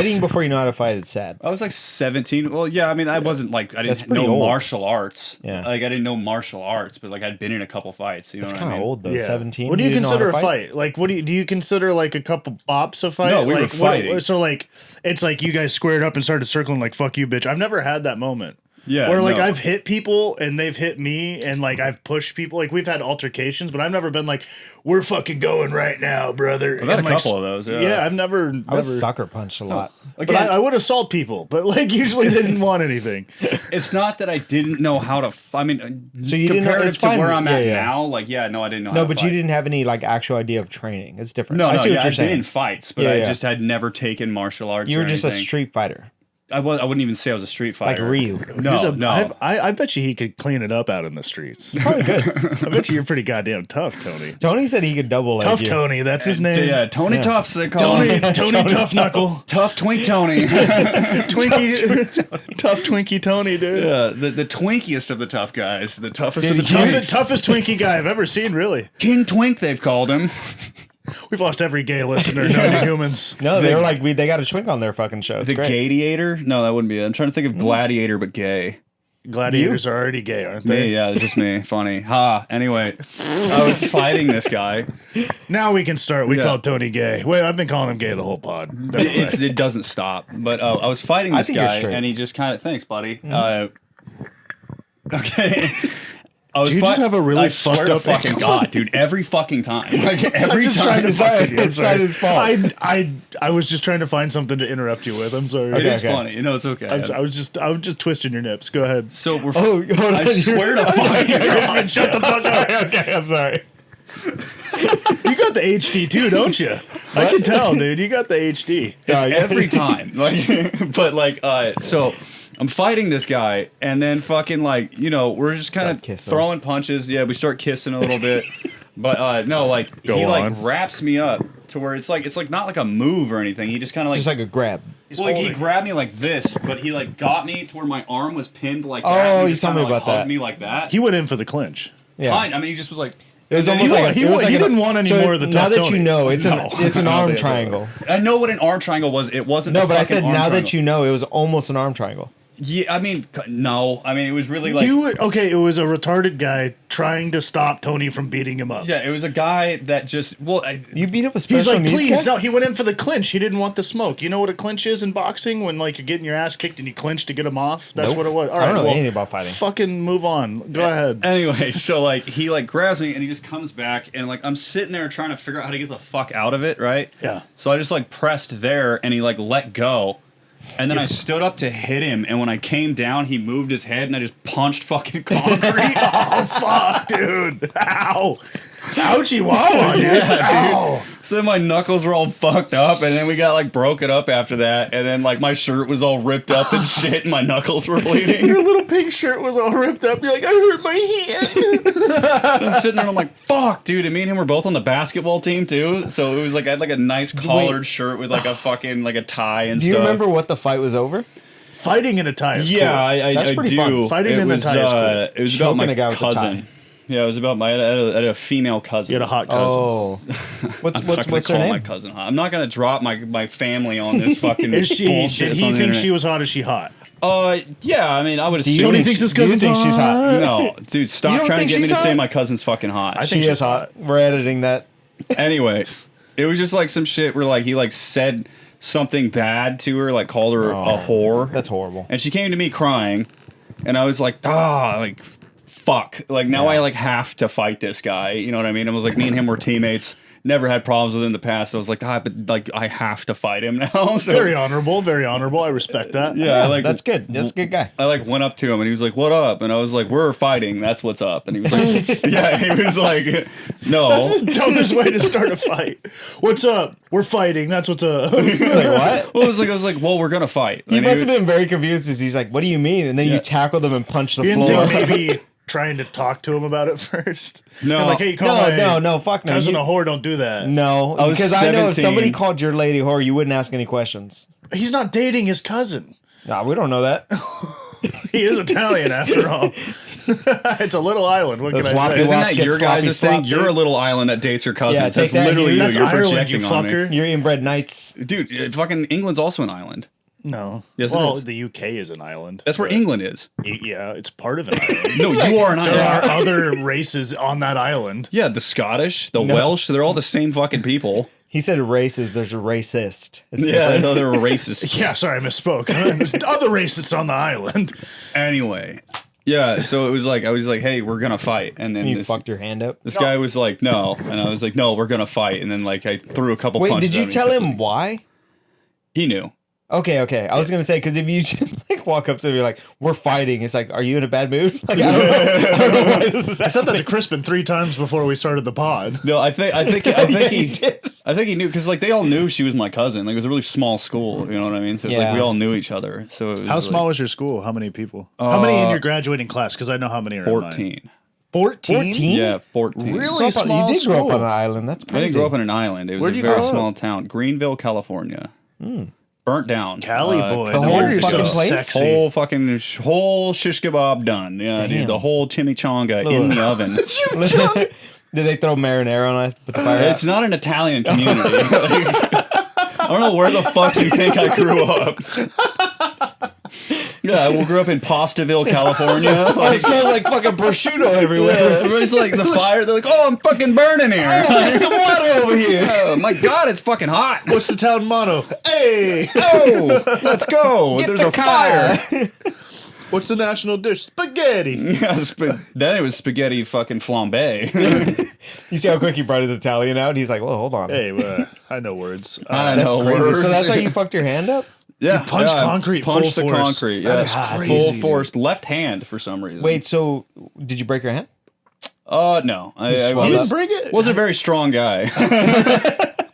B: Fighting before you know how to fight is sad.
C: I was like 17. Well, yeah, I mean, I wasn't like, I
B: That's
C: didn't
B: pretty
C: know
B: old.
C: martial arts.
B: Yeah.
C: Like, I didn't know martial arts, but like, I'd been in a couple fights. You know
B: It's
C: what
B: kind
C: I
B: of
C: mean?
B: old though.
A: Yeah.
B: 17.
A: What do you
B: didn't know how
A: consider
B: to
A: a fight? Like, what do you consider like a couple bops a fight?
C: No, we were
A: like,
C: fighting.
A: So like, it's like you guys squared up and started circling like "fuck you, bitch." I've never had that moment.
C: Yeah.
A: Where like
C: no.
A: I've hit people and they've hit me and like I've pushed people. Like we've had altercations, but I've never been like, "We're fucking going right now, brother."
C: I've had
A: And,
C: a
A: like,
C: couple of those. Yeah.
A: Yeah, I've never.
B: I was
A: never
B: sucker punched a lot.
A: but
C: Again,
A: I would assault people, but like usually they didn't want anything.
C: it's not that I didn't know how to. I mean,
B: So you didn't know-
C: comparative
B: it's
C: to
B: fine.
C: where I'm
B: Yeah,
C: at
B: yeah.
C: now, like, yeah, no, I didn't know. how
B: No,
C: to
B: but
C: fight.
B: you didn't have any like actual idea of training. It's different.
C: No,
B: I see what
C: yeah,
B: you're
C: I've been in
B: saying.
C: fights, but
B: Yeah,
C: I
B: yeah.
C: just had never taken martial arts.
B: You
C: or
B: were just a
C: anything.
B: street fighter,
C: I wouldn't even say I was a street
B: like
C: fighter.
B: Ryu.
C: No, no.
A: I bet you he could clean it up out in the streets.
B: Probably good.
A: I bet you you're pretty goddamn tough, Tony.
B: Tony said he could double leg
A: Tough
B: you.
A: Tony, that's his name.
C: Yeah, Tony
B: Yeah.
C: Tufts, they call
A: Tony,
C: him.
A: Tony Tough Knuckle.
C: Tough Twink Tony.
A: Twinkie, tough Twinkie Tony, dude.
C: Yeah, the twinkiest of the tough guys. The toughest
B: Dude,
C: of the
B: he-
C: twinks.
A: Toughest Twinkie guy I've ever seen, really.
C: King Twink, they've called him.
A: We've lost every gay listener known to humans.
B: No, they were like they got a twink on their fucking show. It's
C: The
B: great.
C: Gladiator? No, that wouldn't be it. I'm trying to think of Gladiator, but gay.
A: Gladiators are already gay, aren't
C: Me,
A: they?
C: yeah, it's just me. Funny. Ha. Anyway, I was fighting this guy.
A: Now we can start. We
C: Yeah.
A: call Tony gay. Wait, I've been calling him gay the whole pod.
C: It doesn't stop. But I was fighting
B: I
C: this
B: think you're
C: guy,
B: straight.
C: and he just kind of, thanks, buddy. Okay. I was
A: Do you just have a really
C: I swear
A: fucked
C: to
A: up
C: fucking
A: ankle?
C: God, dude. Every fucking time. Like, every
A: I'm just
C: time.
A: trying to fuck with you. I'm
B: It's not
A: sorry.
B: his fault.
A: I was just trying to find something to interrupt you with. I'm sorry.
C: It is
B: okay.
C: funny. You know, it's okay.
A: I was just twisting your nips. Go ahead.
C: So we're.
B: Oh, hold on.
C: I swear to fucking God.
A: Shut the fuck up.
B: Okay, I'm sorry.
A: You got the HD too, don't you? I can tell, dude. You got the HD.
C: It's every time. Like, but like, so I'm fighting this guy, and then fucking like, you know, we're just kind
B: Start
C: of
B: kissing.
C: throwing punches. Yeah, we start kissing a little bit. But no, like
A: Go
C: he like
A: on.
C: wraps me up to where it's like not like a move or anything. He just kind of like,
B: Just like a grab.
C: well, like he
A: holding.
C: grabbed me like this, but he like got me to where my arm was pinned like that.
B: Oh,
C: and he
B: you
C: just
B: told
C: kinda,
B: me
C: like,
B: about that.
C: hugged me like that.
A: He went in for the clinch.
B: Yeah.
C: Kind. I mean, he just was like,
B: It was
C: And
B: almost
C: then
B: like
A: he didn't want any more of the
B: Now
A: tough
B: that you
A: Tony.
B: know, it's
A: No.
B: an
A: No,
B: arm
A: they-
B: triangle.
C: I know what an arm triangle was. It wasn't.
B: No,
C: a
B: but I
C: fucking
B: said
C: arm
B: now that
C: triangle.
B: you know, it was almost an arm triangle.
C: Yeah, I mean, no. I mean, it was really like.
A: Okay, it was a retarded guy trying to stop Tony from beating him up.
C: Yeah, it was a guy that just. Well,
B: You beat up a special
A: He's like,
B: needs
A: please,
B: guy?
A: no. He went in for the clinch. He didn't want the smoke. You know what a clinch is in boxing? When like you're getting your ass kicked and you clinch to get him off. That's
B: Nope.
A: what it was. All
B: I
A: right,
B: don't know
A: well,
B: anything about fighting.
A: Fucking move on. Go ahead.
C: Anyway, so like he like grabs me and he just comes back and like I'm sitting there trying to figure out how to get the fuck out of it, right?
A: Yeah.
C: So I just like pressed there and he like let go. And then I stood up to hit him, and when I came down, he moved his head, and I just punched fucking concrete.
A: Oh fuck, dude! Ow! Ouchie wow, dude! Ow!
C: So then my knuckles were all fucked up, and then we got like broken up after that, and then like my shirt was all ripped up and shit, and my knuckles were bleeding.
A: Your little pink shirt was all ripped up. You're like, I hurt my hand.
C: I'm sitting there, and I'm like, fuck, dude. And me and him were both on the basketball team too, so it was like I had like a nice collared shirt with like a fucking like a tie and
B: Do
C: stuff.
B: you remember what the fight was over?
A: Fighting in a tie is
C: Yeah,
A: cool.
B: That's
C: I
B: pretty
C: do.
B: fun.
A: Fighting in a tie is cool.
C: It was about
B: Choking
C: my
B: a guy with a tie.
C: cousin. Yeah, it was about I had a female cousin.
A: You had a hot cousin.
B: Oh, what's
C: I'm not gonna
B: her
C: call my
B: name?
C: cousin hot. I'm not gonna drop my family on this fucking
A: Is she?
C: bullshit.
A: Did
C: that's
A: he
C: on the
A: think
C: internet.
A: she was hot? Is she hot?
C: Yeah. I mean, I would assume.
A: Tony thinks his cousin's
B: think she's hot?
C: No, dude,
B: You
C: stop
B: don't
C: trying to
B: think
C: get me
B: she's
C: to say
B: hot?
C: my cousin's fucking hot.
A: I think
B: She
A: she's
B: is hot. We're editing that.
C: Anyway, it was just like some shit where like he like said something bad to her, like called her a whore.
B: That's horrible.
C: And she came to me crying, and I was like, like, fuck. Like, now I, like, have to fight this guy. You know what I mean? I was like, me and him were teammates. Never had problems with him in the past. I was like, but, like, I have to fight him now. So,
A: Very honorable. Very honorable. I respect that.
C: yeah, I, like,
B: That's good. That's a good guy.
C: I, like, went up to him, and he was like, what up? And I was like, we're fighting. That's what's up. And he was like, yeah, he was like, no.
A: That's the dumbest way to start a fight. What's up? We're fighting. That's what's up.
B: Like, what?
C: Well, I was like, well, we're going to fight.
B: He
C: And
B: must have been very confused as he's like, what do you mean? And then you tackled him and punched the
A: You didn't
B: floor.
A: think maybe trying to talk to him about it first?
C: No.
A: You're like, hey, you call my
B: No, fuck no.
A: cousin
B: You-
A: a whore, don't do that.
B: No,
C: I was
B: because I know if
C: 17.
B: somebody called your lady whore, you wouldn't ask any questions.
A: He's not dating his cousin.
B: Nah, we don't know that.
A: He is Italian after all. It's a little island. What
B: Those
A: can I
B: floppy
A: say?
C: Isn't
B: Wops
C: that
B: get
C: your
B: sloppy
C: guys'
B: slop,
C: thing?
B: dude.
C: You're a little island that dates your cousins.
B: Yeah,
C: That's
B: take that,
C: literally
B: you.
C: you.
A: That's
C: You're
A: Ireland,
C: projecting
A: you
C: on me.
A: fucker.
B: You're inbred knights.
C: Dude, fucking England's also an island.
A: No.
C: Yes, it
A: well,
C: is.
A: the UK is an island.
C: That's where
A: but-
C: England is.
A: Yeah, it's part of an island.
C: No, you are an
A: There
C: island.
A: are other races on that island.
C: Yeah, the Scottish, the
B: No.
C: Welsh, they're all the same fucking people.
B: He said races. There's a racist. It's
C: Yeah,
B: different.
C: no, they're racist.
A: Yeah, sorry, I misspoke. There's other racists on the island.
C: Anyway, yeah, so it was like, I was like, hey, we're gonna fight. And then
B: You
C: this,
B: fucked your hand up.
C: this guy was like, no. And I was like, no, we're gonna fight. And then like I threw a couple
B: Wait,
C: punches
B: did you
C: at
B: tell him why?
C: He knew.
B: Okay. I was gonna say because if you just like walk up to him, and you're like, "We're fighting," it's like, "Are you in a bad mood?" Like, I don't know why this is
A: I said that
B: happening.
A: to Crispin 3 times before we started the pod.
C: No, I think
B: Yeah,
C: he
B: he did.
C: I think he knew because like they all knew she was my cousin. Like it was a really small school, you know what I mean? So it's like
B: Yeah.
C: we all knew each other. So it was
A: How
C: like,
A: small was your school? How many people? How many in your graduating class? Because I know how many are in mine.
C: 14.
A: 14?
B: 14?
C: Yeah, 14.
A: Really
B: You
A: small
B: did grow up
A: school.
B: on an island. That's
C: I
B: crazy.
C: didn't grow up on an island. It was
A: Where'd
C: a
A: you
C: very
A: grow up?
C: small town, Greenville, California. Burnt down.
A: Cali boy.
B: the
A: No
B: whole
A: wonder you're so
B: fucking place?
A: sexy.
C: whole shish kebab done. Yeah,
B: Damn.
C: dude, the whole chimichanga in the oven.
B: Did they throw marinara on it with the fire?
C: It's not an Italian community. I don't know where the fuck you think I grew up. Yeah, I grew up in Pastaville, California.
B: It
C: Like,
B: smells like fucking prosciutto everywhere.
C: everybody's like the fire. They're like, "Oh, I'm fucking burning here."
B: There's some water over here.
C: Oh my god, it's fucking hot.
A: What's the town motto? Hey!
C: Oh, let's go. There's
B: the
C: a fire.
A: What's the national dish? Spaghetti.
C: Yeah, then it was spaghetti fucking flambe.
B: You see how quick he brought his Italian out? He's like, "Well, hold on."
A: Hey, I know words.
C: I
B: That's
C: know
B: crazy.
C: words.
B: So that's how you fucked your hand up?
C: Yeah,
A: punched concrete
C: Punched
A: full
C: the
A: force.
C: concrete.
A: That
C: Yeah,
A: is
C: full
A: crazy,
C: force left hand for some reason.
B: Wait, so did you break your hand?
C: No, I
B: swelled
A: You
C: was,
A: didn't bring it?
C: was a very strong guy.
B: The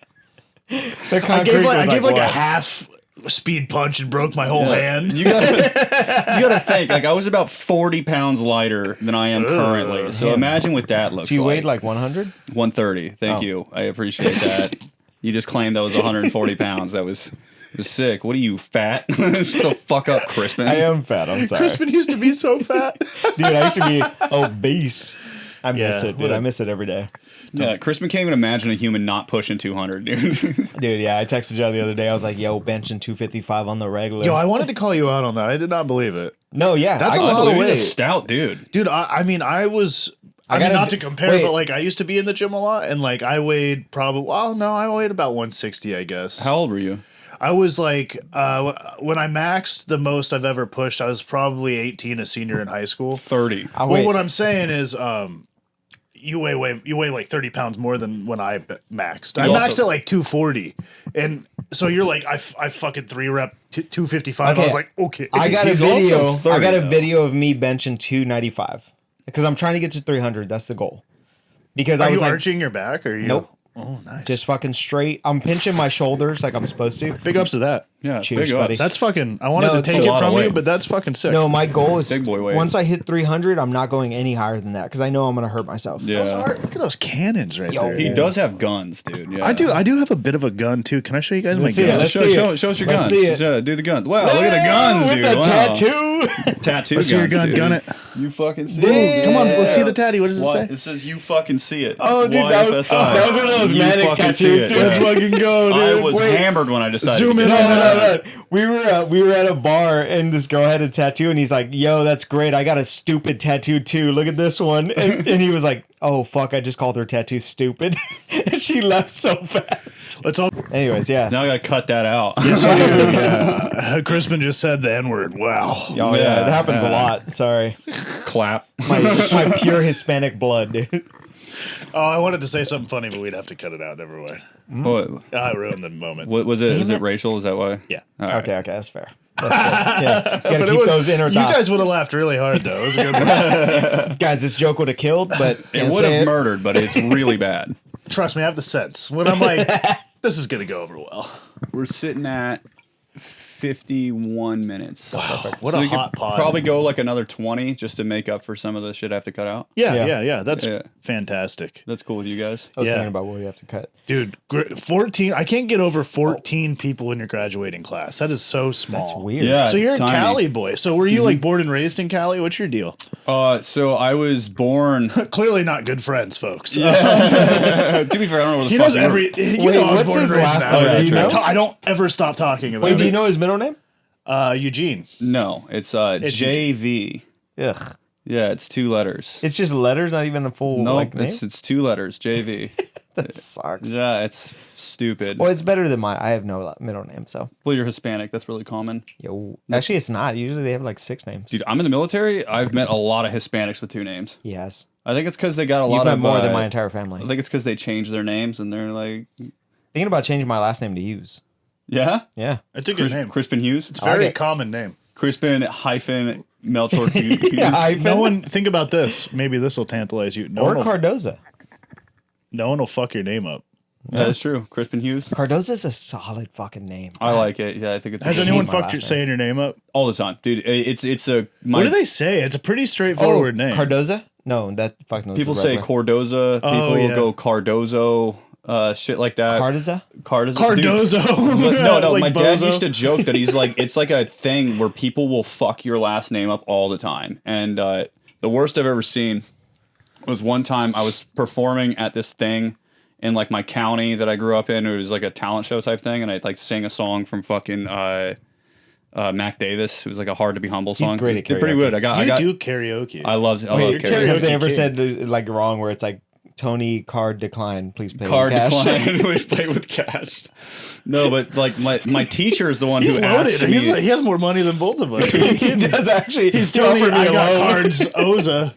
A: I gave like, a
B: what?
A: half speed punch and broke my whole hand.
C: You gotta think. Like I was about 40 pounds lighter than I am currently. So
B: Damn.
C: imagine what that looks
B: So you
C: like.
B: weighed like 100?
C: 130. Thank
B: Oh.
C: you. I appreciate that. You just claimed I was 140 pounds. That was sick. What are you, fat? Shut the fuck up, Crispin.
B: I am fat. I'm sorry.
A: Crispin used to be so fat.
B: Dude, I used to be obese. I miss
A: Yeah,
B: it, dude. I miss it every day.
C: Yeah, Crispin can't even imagine a human not pushing 200, dude.
B: Dude, yeah, I texted Joe the other day. I was like, yo, benching 255 on the regular.
A: Yo, I wanted to call you out on that. I did not believe it.
B: No, yeah.
A: That's a
C: I
A: lot of
C: believe
A: weight.
C: he's a stout dude.
A: Dude, I mean, I was... I mean,
B: gotta
A: not to
B: d-
A: compare,
B: wait.
A: but like I used to be in the gym a lot, and like I weighed probably... Well, no, I weighed about 160, I guess.
C: How old were you?
A: I was like... when I maxed the most I've ever pushed, I was probably 18, a senior in high school.
C: 30.
A: Well, what I'm saying is... you weigh like 30 pounds more than when I maxed. I
C: You
A: maxed
C: also-
A: at like 240, and so you're like I fucking 3-rep 255. I
B: Okay.
A: was like, okay,
B: I got a
C: He's
B: video.
C: also 30,
B: I got a
C: though.
B: video of me benching 295 because I'm trying to get to 300. That's the goal. Because
A: Are
B: I was
A: you
B: like,
A: arching your back? Or are you?
B: Nope.
A: Oh, nice.
B: just fucking straight. I'm pinching my shoulders like I'm supposed to.
A: big ups to that.
C: Yeah,
B: Cheers,
C: big ups.
B: buddy.
A: That's fucking. I wanted
B: No,
A: to
B: it's
A: take
C: a
A: it
C: lot of
A: from you,
C: weight.
A: but that's fucking sick.
B: No, my goal is
C: Big boy weight.
B: once I hit 300, I'm not going any higher than that because I know I'm gonna hurt myself.
A: Those
C: Yeah.
A: are, look at those cannons right
B: Yo,
A: there.
C: He does have guns, dude. Yeah.
A: I do have a bit of a gun too. Can I show you guys
B: Let's
A: my
B: see it,
A: gun?
B: let's
C: Show,
B: see
C: show,
B: it.
C: show us your
B: Let's
C: guns.
B: see it.
C: Yeah, do the guns. Wow, look at the guns,
B: with
C: dude.
B: the
C: Wow.
B: tattoo.
C: Tattoo
A: Let's see your
C: guns,
A: gun.
C: dude.
A: Gun it.
C: You fucking see
A: Dude,
C: it.
A: come on. Let's see the tatty. What does it
C: What?
A: say?
C: It says you fucking see it.
B: Oh, dude, that was one of those
C: You
B: manic
C: fucking see
B: tattoos,
C: it,
B: dude.
C: yeah.
A: Let's fucking go, dude.
C: I was
B: Wait.
C: hammered when I decided
A: Zoom
C: to
A: in
C: get
A: on
C: it.
A: that.
B: No. We were at a bar and this girl had a tattoo and he's like, "Yo, that's great. I got a stupid tattoo too. Look at this one." And he was like, "Oh fuck, I just called her tattoo stupid." And she left so fast.
A: Let's all.
B: Anyways, yeah.
C: Now I gotta cut that out.
A: Yeah. Crispin just said the N word. Wow.
B: Oh yeah,
C: Yeah,
B: it happens a
C: yeah.
B: lot. Sorry.
C: Clap.
B: My pure Hispanic blood, dude.
A: Oh, I wanted to say something funny, but we'd have to cut it out. Never mind.
C: What,
A: I ruined the moment.
C: what was it? Was
B: it.
C: it racial? Is that why?
A: Yeah.
C: All right.
B: Okay, that's fair. That's fair. Yeah, you
A: But
B: gotta
A: it
B: keep
A: was-
B: those inner
A: you
B: thoughts.
A: guys would have laughed really hard though. It was a good one.
B: Guys, this joke would have killed, but
C: It
B: can't
C: would
B: say
C: have murdered, but it's really bad.
A: Trust me, I have the sense. When I'm like, this is gonna go over well.
C: We're sitting at 51 minutes.
A: What
C: So
A: a
C: we could
A: hot pod.
C: probably go like another 20 just to make up for some of the shit I have to cut out.
A: Yeah. That's
C: Yeah.
A: fantastic.
C: That's cool with you guys.
B: I was
A: Yeah.
B: thinking about what we have to cut.
A: Dude, 14. I can't get over 14 people in your graduating class. That is so small.
B: That's weird.
C: Yeah.
A: So you're a
C: tiny.
A: Cali boy. So were you like born and raised in Cali? What's your deal?
C: So I was born.
A: Clearly not good friends, folks.
C: To be fair, I don't know what the
A: He
C: fuck
A: knows
C: you-
A: every. You
B: Wait,
A: know I was
B: what's
A: born and
B: his
A: raised in
B: last name?
A: Alabama.
C: Do you know?
A: I don't ever stop talking about
B: Wait,
A: it.
B: do you know his middle name?
A: Eugene.
C: No, it's JV.
B: Ugh.
C: Yeah, it's 2 letters.
B: It's just letters, not even a full
C: Nope,
B: like name.
C: it's 2 letters. JV.
B: That sucks.
C: Yeah, it's stupid.
B: Well, it's better than mine. I have no middle name, so
C: Well, you're Hispanic. That's really common.
B: yo. Actually, it's not. Usually they have like 6 names.
C: Dude, I'm in the military. I've met a lot of Hispanics with 2 names.
B: Yes,
C: I think it's because they got a
B: you've
C: lot
B: met
C: of
B: more than my entire family.
C: I think it's because they changed their names and they're like,
B: Thinking about changing my last name to Hughes.
C: yeah,
B: Yeah,
A: It's a good name.
C: Crispin Hughes.
A: It's a very
B: like it.
A: common name.
C: Crispin hyphen Melchor Hughes.
A: No one. Think about this. Maybe this will tantalize you. No
B: or
A: one will,
B: Cardoza.
A: no one will fuck your name up.
C: That is true. Crispin Hughes.
B: Cardoza's a solid fucking name.
C: I like it. Yeah, I think it's
A: Has
C: a-
A: anyone
B: my
A: fucked
B: last
A: your
B: name.
A: saying your name up?
C: all the time, dude. It's a my,
A: What do they say? It's a pretty straightforward name.
B: Cardoza? No, that fucking
C: people say Cordoza. People
A: yeah.
C: will go Cardozo. Shit like that.
B: Cardoza?
C: Cardozo.
A: Cardozo.
C: But no.
A: Like
C: My dad
A: Bozo.
C: used to joke that he's like, it's like a thing where people will fuck your last name up all the time. And the worst I've ever seen was one time I was performing at this thing in like my county that I grew up in. It was like a talent show type thing, and I like sang a song from fucking Mac Davis. It was like a "Hard to Be Humble" song.
B: great at
C: Did pretty
B: karaoke.
C: good. I
A: You
C: got.
A: do karaoke.
C: I love
A: you're
C: karaoke.
B: Have they ever
A: kid.
B: said like wrong where it's like Tony card decline, please pay
C: Card
B: with cash?
C: decline. Always play with cash. No, but like my teacher is the one
A: He's
C: who
A: loaded.
C: asked me.
A: He's like, he has more money than both of us. Are you
B: He
A: kidding?
B: does actually.
A: He's telling me
B: offer
A: I got
B: a loan.
A: cards, Oza.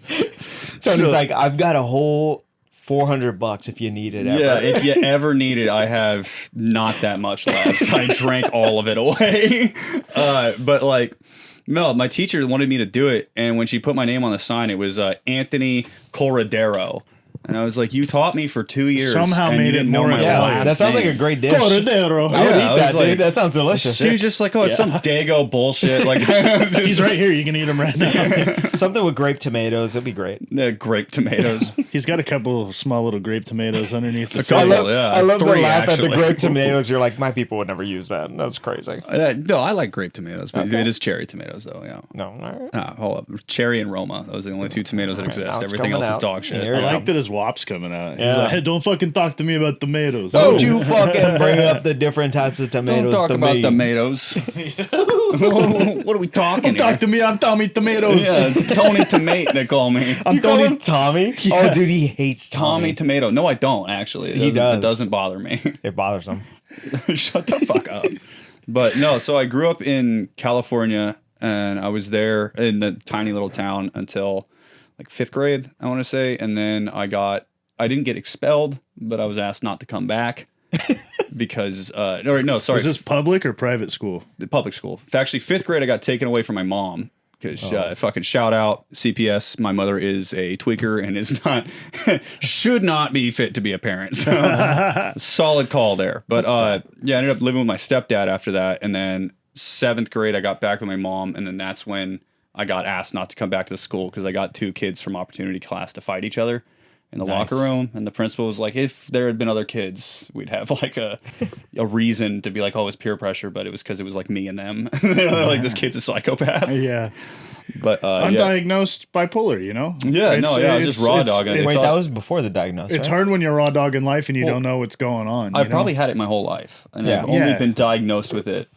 B: Tony's like, I've got a whole $400 if you need it. Ever.
C: Yeah, if you ever need it, I have not that much left. I drank all of it away. But like, no, my teacher wanted me to do it, and when she put my name on the sign, it was Anthony Corradero. And I was like, you taught me for 2 years.
A: Somehow
C: and
A: made
C: you
A: it
C: didn't know
A: more
C: my
A: Italian.
C: last
B: That sounds like a
C: name."
B: great dish.
A: Cordero.
B: I would
C: Yeah, I
B: eat that,
C: was like-
B: dude. That sounds delicious.
C: He was just like, oh, it's some Dago bullshit. Like,
A: He's right here. You can eat him right now.
B: Something with grape tomatoes. It'd be great.
C: grape tomatoes.
A: He's got a couple of small little grape tomatoes underneath the
C: couple.
A: face.
B: I love the
C: 3,
B: laugh at the
C: actually.
B: grape tomatoes. You're like, my people would never use that. That's crazy.
C: No, I like grape tomatoes, but it is cherry tomatoes, though. Yeah.
B: No, all right.
C: Hold up. Cherry and Roma. Those are the only 2 tomatoes that
B: now
C: exist.
B: it's
C: Everything
B: coming
C: else is
B: out.
C: dog shit.
B: Here
A: I
B: it
A: like
B: comes.
A: that his WAP's coming out. He's
B: Yeah.
A: like, hey, don't fucking talk to me about tomatoes.
B: Don't you fucking bring up the different types of
C: Don't
B: tomatoes
C: talk
B: to
C: about
B: me.
C: tomatoes. What are we talking
A: Don't talk
C: here?
A: to me. I'm Tommy Tomatoes.
C: Yeah, it's Tony Tomate, they call me.
A: I'm
B: You call
A: Tony.
B: him Tommy?
A: Yeah.
B: Oh, dude, he hates
C: Tommy
B: Tommy.
C: Tomato. No, I don't, actually.
B: He does.
C: It doesn't bother me.
B: It bothers him.
C: Shut the fuck up. But no, so I grew up in California, and I was there in the tiny little town until like 5th grade, I want to say. And then I didn't get expelled, but I was asked not to come back because, sorry.
A: Was this public or private school?
C: The public school. Actually, 5th grade, I got taken away from my mom because fucking shout out CPS. My mother is a tweaker and is not, should not be fit to be a parent. So, solid call there. But I ended up living with my stepdad after that. And then 7th grade, I got back with my mom. And then that's when I got asked not to come back to the school because I got 2 kids from opportunity class to fight each other in the locker room. And the principal was like, if there had been other kids, we'd have like a reason to be like, oh, it's peer pressure. But it was because it was like me and them. Like, this kid's a psychopath.
A: Yeah.
C: But
A: Undiagnosed bipolar, you know?
C: Yeah, I was just raw dogging it.
B: Wait,
C: thought-
B: that was before the diagnosis.
A: It's
B: right?
A: hard when you're raw dog in life and you don't know what's going on.
C: I
A: you know?
C: probably had it my whole life. And
B: Yeah.
C: I've only
A: Yeah.
C: been diagnosed with it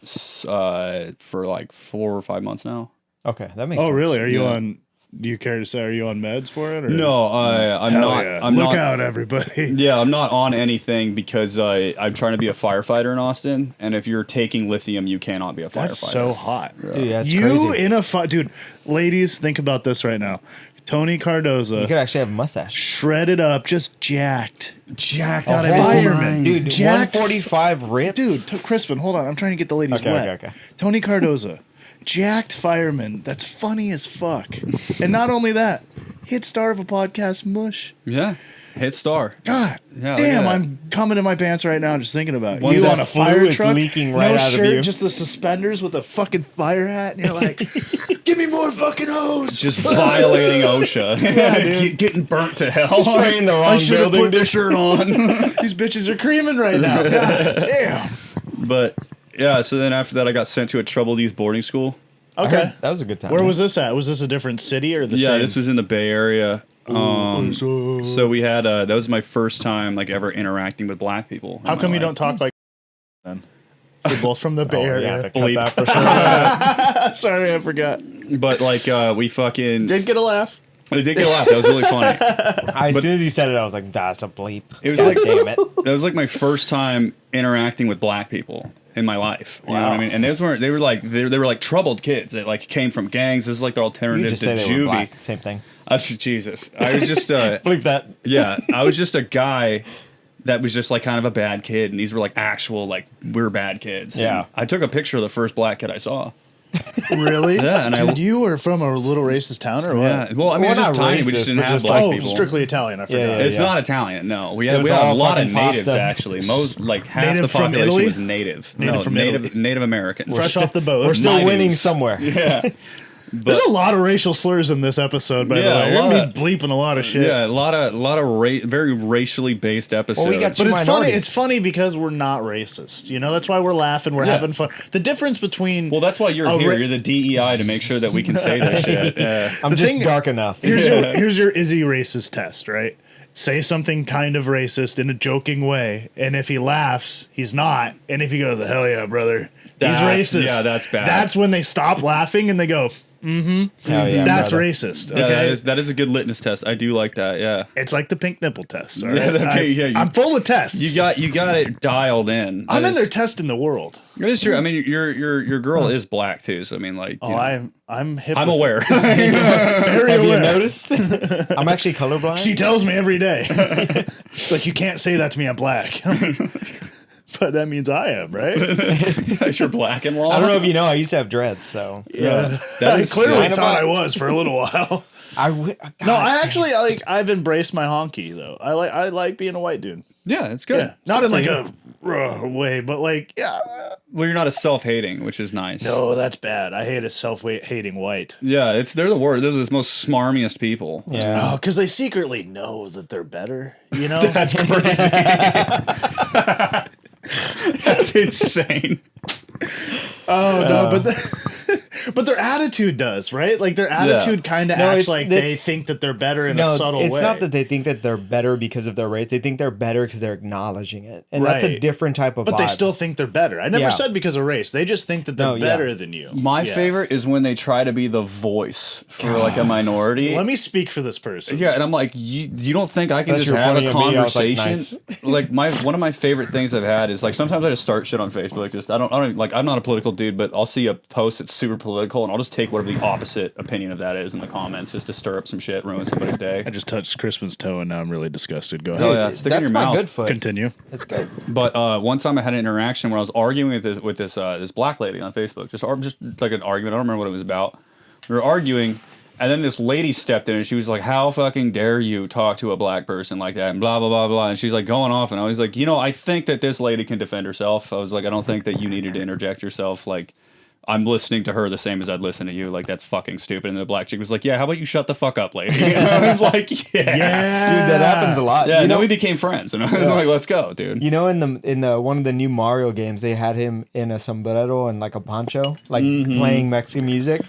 C: for like 4 or 5 months now.
B: Okay, that makes
A: Oh,
B: sense.
A: really? Are you
C: Yeah.
A: on? Do you care to say? Are you on meds for it? Or?
C: No, I'm
A: Hell
C: not.
A: yeah.
C: I'm
A: Look
C: not,
A: out, everybody.
C: Yeah, I'm not on anything because I'm trying to be a firefighter in Austin. And if you're taking lithium, you cannot be a firefighter.
A: That's so hot.
B: Dude, that's
A: you
B: crazy.
A: in a dude, ladies, think about this right now. Tony Cardoza,
B: You could actually have a mustache.
A: shredded up, just jacked
C: jacked
A: out of
B: whole
A: his
B: line.
A: mind.
B: Dude,
A: Jacked
B: 145 ripped?
A: Dude, Crispin, hold on. I'm trying to get the ladies
B: Okay,
A: wet.
B: okay.
A: Tony Cardoza, jacked fireman. That's funny as fuck. And not only that, hit star of a podcast, Mush.
C: Yeah, hit star.
A: God
C: Yeah, look
A: damn,
C: at that.
A: I'm coming in my pants right now just thinking about it.
C: Once
A: You
C: that
A: on a
B: flu
A: fire
B: is
A: truck,
B: leaking right
A: no
B: out of
A: shirt,
B: you.
A: just the suspenders with a fucking fire hat, and you're like, give me more fucking hose.
C: Just violating OSHA. Getting burnt to hell.
B: Spraying the
A: I
B: wrong
A: should have
B: building.
A: put this shirt on. These bitches are creaming right now. God damn.
C: But yeah, so then after that, I got sent to a troubled youth boarding school.
B: I
A: Okay.
B: heard that was a good time.
A: Where
B: man.
A: was this at? Was this a different city or the
C: Yeah,
A: same?
C: this was in the Bay Area.
A: So
C: So we had that was my first time like ever interacting with black people.
A: how come you don't talk like then? We're both from the Bay
B: Oh, yeah,
A: Area.
B: to cut
C: Bleep.
B: that for sure.
A: Sorry, I forgot.
C: But like we fucking
A: Did get a laugh.
C: I did get a laugh. That was really funny.
B: As soon as you said it, I was like, that's a bleep.
C: It was
B: God
C: like
B: damn it.
C: that was like my first time interacting with black people in my life. You know what I mean? And those weren't they were like troubled kids that like came from gangs. This is like their
B: You
C: alternative
B: just
C: to
B: say they were
C: juvie.
B: black. Same thing.
C: Jesus. I was just
B: Bleep that.
C: yeah, I was just a guy that was just like kind of a bad kid, and these were like actual like we're bad kids.
B: Yeah.
C: And I took a picture of the first black kid I saw.
A: Really?
C: Yeah, and
A: Dude, you were from a little racist town or what?
C: Yeah, well, I mean,
B: Well,
C: it's just
B: not
C: tiny. We
B: racist,
C: just didn't
B: but
C: have
B: just
C: black
A: Oh,
C: people.
A: strictly Italian. I forgot.
B: yeah.
C: It's not Italian. No, we had
B: was
C: a
B: all
C: lot of
B: fucking
C: natives
B: pasta.
C: actually. Most like half
A: Native
C: the
A: from
C: population
A: Italy?
C: was native.
A: Native from Italy.
C: Native Americans.
A: Fresh off the boat.
B: We're still
C: Natives.
B: winning somewhere.
C: Yeah.
A: There's a lot of racial slurs in this episode, by the
C: Yeah,
A: way.
C: a
A: We're
C: lot
A: gonna
C: of-
A: be bleeping a lot of shit.
C: Yeah, a lot of very racially based episodes.
B: Well, we got
A: But it's funny.
B: minorities.
A: It's funny because we're not racist. You know, that's why we're laughing. We're
C: Yeah.
A: having fun. The difference between
C: well, that's why you're
A: a
C: here.
A: ra-
C: You're the DEI to make sure that we can say this shit. Yeah.
B: I'm
A: The
B: just
A: thing-
B: dark enough.
A: here's your is he racist test, right? Say something kind of racist in a joking way, and if he laughs, he's not. And if you go, the hell yeah, brother, he's
C: That's-
A: racist.
C: yeah, that's bad.
A: That's when they stop laughing and they go,
B: Hell yeah,
A: that's
B: brother.
A: racist.
C: Yeah,
A: Okay,
C: that is a good litmus test. I do like that. Yeah.
A: it's like the pink nipple test. All
C: Yeah,
A: right?
C: yeah,
A: I'm full of tests.
C: You got it dialed in.
A: I'm
C: That
A: in there
C: is-
A: testing the world.
C: It is true. I mean, your girl is black too. So I mean, like,
A: Oh,
C: you know,
A: I'm hip.
C: I'm
A: with
C: aware.
A: it. Very
B: Have you
A: aware.
B: noticed? I'm actually colorblind.
A: She tells me every day. She's like, you can't say that to me. I'm black. but that means I am, right?
C: That's your black in law.
B: I don't know if you know, I used to have dreads, so
A: Yeah.
C: That
A: I
C: is
A: clearly
C: sick.
A: thought I was for a little while. No, I've embraced my honky though. I like being a white dude.
C: Yeah, it's good.
A: Yeah, not in like a way, but like
C: Well, you're not a self-hating, which is nice.
A: No, that's bad. I hate a self-hating white.
C: Yeah, they're the worst. They're the most smarmiest people.
B: Yeah.
A: Oh, because they secretly know that they're better. You know,
C: That's crazy. That's insane.
A: Oh no, but their attitude does, right? Like their attitude kind of acts like they think that they're better in a subtle way.
B: It's not that they think that they're better because of their race. They think they're better because they're acknowledging it, and that's a different type of.
A: But
B: vibe.
A: they still think they're better. I never said because of race. They just think that they're better than you.
C: My favorite is when they try to be the voice for like a minority.
A: Let me speak for this person.
C: Yeah, and I'm like, you don't think I can just have a conversation? Like one of my favorite things I've had is like sometimes I just start shit on Facebook. Like just I don't like I'm not a political dude, but I'll see a post that's super political, and I'll just take whatever the opposite opinion of that is in the comments, just to stir up some shit, ruin somebody's day.
A: I just touched Crispin's toe, and now I'm really disgusted. Go ahead.
C: Oh yeah, stick it in your mouth.
B: Good foot.
A: Continue.
B: It's good.
C: But one time I had an interaction where I was arguing with this black lady on Facebook, just like an argument. I don't remember what it was about. We were arguing, and then this lady stepped in, and she was like, "How fucking dare you talk to a black person like that?" And blah blah blah blah. And she's like going off, and I was like, I think that this lady can defend herself. I was like, I don't think that you needed to interject yourself. Like, I'm listening to her the same as I'd listen to you. Like, that's fucking stupid. And the black chick was like, yeah, how about you shut the fuck up, lady? And I was like, yeah.
B: Dude, that happens a lot.
C: Yeah, we became friends. And I was like, let's go, dude.
B: You know, in the one of the new Mario games, they had him in a sombrero and like a poncho, like playing Mexican music.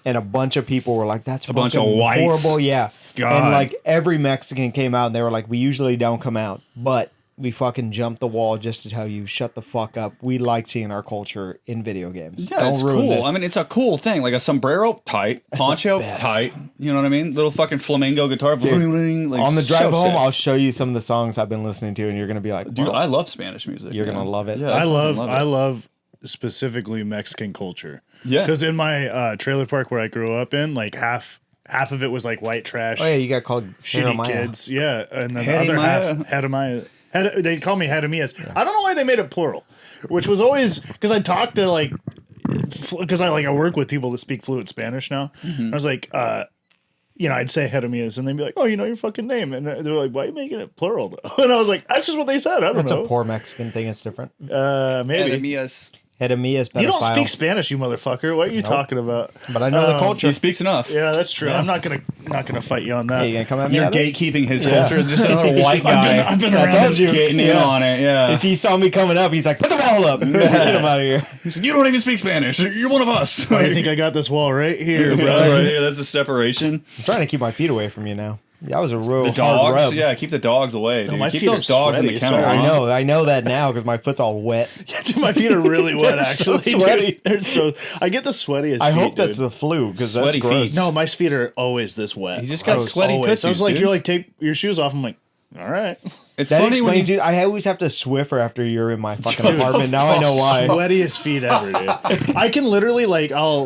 B: And a bunch of people were like, that's a bunch of whites. Horrible. Yeah.
A: God.
B: And like every Mexican came out and they were like, we usually don't come out, but we fucking jumped the wall just to tell you, shut the fuck up. We like seeing our culture in video games.
C: Yeah,
B: don't
C: it's
B: ruin
C: cool.
B: this.
C: I mean, it's a cool thing. Like a sombrero, tight. Poncho, tight. You know what I mean? Little fucking flamenco guitar.
B: Dude,
C: like,
B: on the drive home,
C: sick.
B: I'll show you some of the songs I've been listening to, and you're gonna be like,
C: Dude, I love Spanish music.
B: You're gonna love it.
C: Yeah,
A: I love specifically Mexican culture.
C: Yeah.
A: Because in my trailer park where I grew up in, like half of it was like white trash.
B: Oh yeah, you got called
A: shitty
B: Jeremiah.
A: kids. Yeah, and then the other half Hedemiah. They call me Hedemias. Yeah. I don't know why they made it plural, which was always because I talked to I work with people that speak fluent Spanish now. I was like, I'd say Hedemias, and they'd be like, oh, your fucking name, and they're like, why are you making it plural? And I was like, that's just what they said. I don't know.
B: That's a poor Mexican thing. It's different.
A: Maybe.
B: Hedemias.
A: You don't speak Spanish, you motherfucker. What are you talking about?
B: But I know the culture.
C: He speaks enough.
A: Yeah, that's true. Yeah. I'm not gonna fight you on that.
B: Hey, you gonna come at me?
C: You're gatekeeping his culture. Just another white guy.
A: I've been around.
B: I told you.
C: Getting in on it. Yeah.
B: He saw me coming up. He's like, put the wall up. Get him out of here.
C: He's like, you don't even speak Spanish. You're one of us.
A: I think I got this wall right here, bro.
C: Right here. That's a separation.
B: I'm trying to keep my feet away from you now. That was a real
C: the
B: hard
C: dogs.
B: rub.
C: Yeah, keep the dogs away. Dude.
A: My
C: keep
A: feet
C: those dogs
A: sweaty,
C: in the kennel.
B: I know that now because my foot's all wet.
A: Yeah, dude, my feet are really wet. Actually,
B: so sweaty.
A: Dude. They're so. I get the sweatiest.
B: I
A: feet,
B: hope that's
A: dude.
B: the flu because that's
C: Sweaty
B: gross.
C: feet.
A: No, my feet are always this wet.
C: You just got sweaty tootsies,
A: I was like,
C: dude.
A: you're like, take your shoes off. I'm like, all right.
C: It's
B: That
C: funny when
B: explains
C: you.
B: it. I always have to Swiffer after you're in my fucking apartment. Now I know why.
A: Sweatiest feet ever, dude. I can literally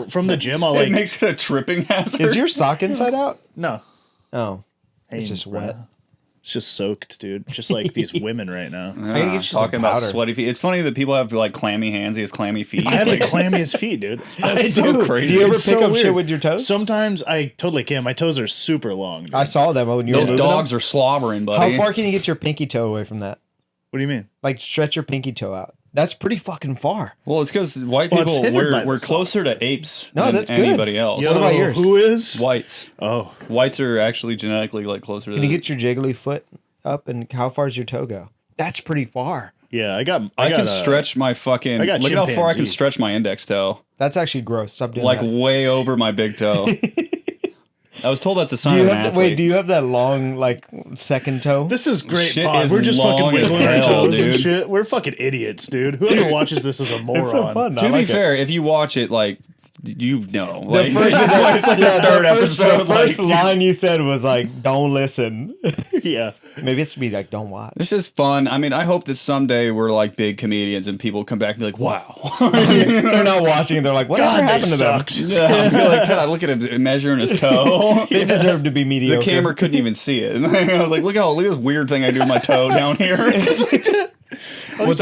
A: from the gym. I'll
C: It makes it a tripping hazard.
B: Is your sock inside out?
A: no.
B: Oh, it's
A: Hanes,
B: just
A: bro.
B: wet.
A: It's just soaked, dude. Just like these women right now.
B: I gotta get you some
C: talking about
B: powder.
C: sweaty feet. It's funny that people have like clammy hands. He has clammy feet.
A: I have the clammiest feet, dude.
C: That's so crazy.
B: Do you ever
A: It's
B: pick
A: so
B: up shit
A: weird.
B: with your toes?
A: Sometimes I totally can. My toes are super long. Dude.
B: I saw them when you were
C: Those
B: moving
C: dogs
B: them.
C: are slobbering, buddy.
B: How far can you get your pinky toe away from that?
A: What do you mean?
B: Like stretch your pinky toe out. That's pretty fucking far.
C: Well, it's because white
A: Well, it's
C: people
A: hindered by
C: we're
A: the
C: closer to apes
B: No,
C: than
B: that's good.
C: anybody else.
B: What about yours?
A: Who is?
C: Whites.
A: Oh,
C: Whites are actually genetically like closer to.
B: Can you get your jiggly foot up, and how far does your toe go? That's pretty far.
A: yeah. I can
C: stretch my fucking.
A: I got
C: Look at how far I can
A: chimpanzee.
C: stretch my index toe.
B: That's actually gross. Stop doing
C: Like
B: that.
C: way over my big toe. I was told that's a sign
B: Do you
C: of an
B: have
C: athlete.
B: wait? Do you have that long like second toe?
A: This is great
C: Shit
A: pod.
C: is
A: We're just fucking
C: long as
A: wiggling our
C: hell,
A: toes and
C: dude.
A: shit. We're fucking idiots, dude. Whoever watches this is a moron.
B: It's so fun.
C: To be fair, if you watch it, like you know, like
B: The first,
C: it's like the third episode.
B: The first
C: like,
B: line you said was like, "Don't listen."
A: Yeah.
B: Maybe it's to be like, "Don't watch."
C: It's just fun. I mean, I hope that someday we're like big comedians and people come back and be like, "Wow."
B: They're not watching. They're like, "Whatever
A: God, they
B: happened to them?"
A: sucked.
C: Yeah, I'd be like, God, look at him measuring his toe.
B: They deserve to be
C: The
B: mediocre.
C: camera couldn't even see it. I was like, look at this weird thing I do with my toe down here.
B: We'll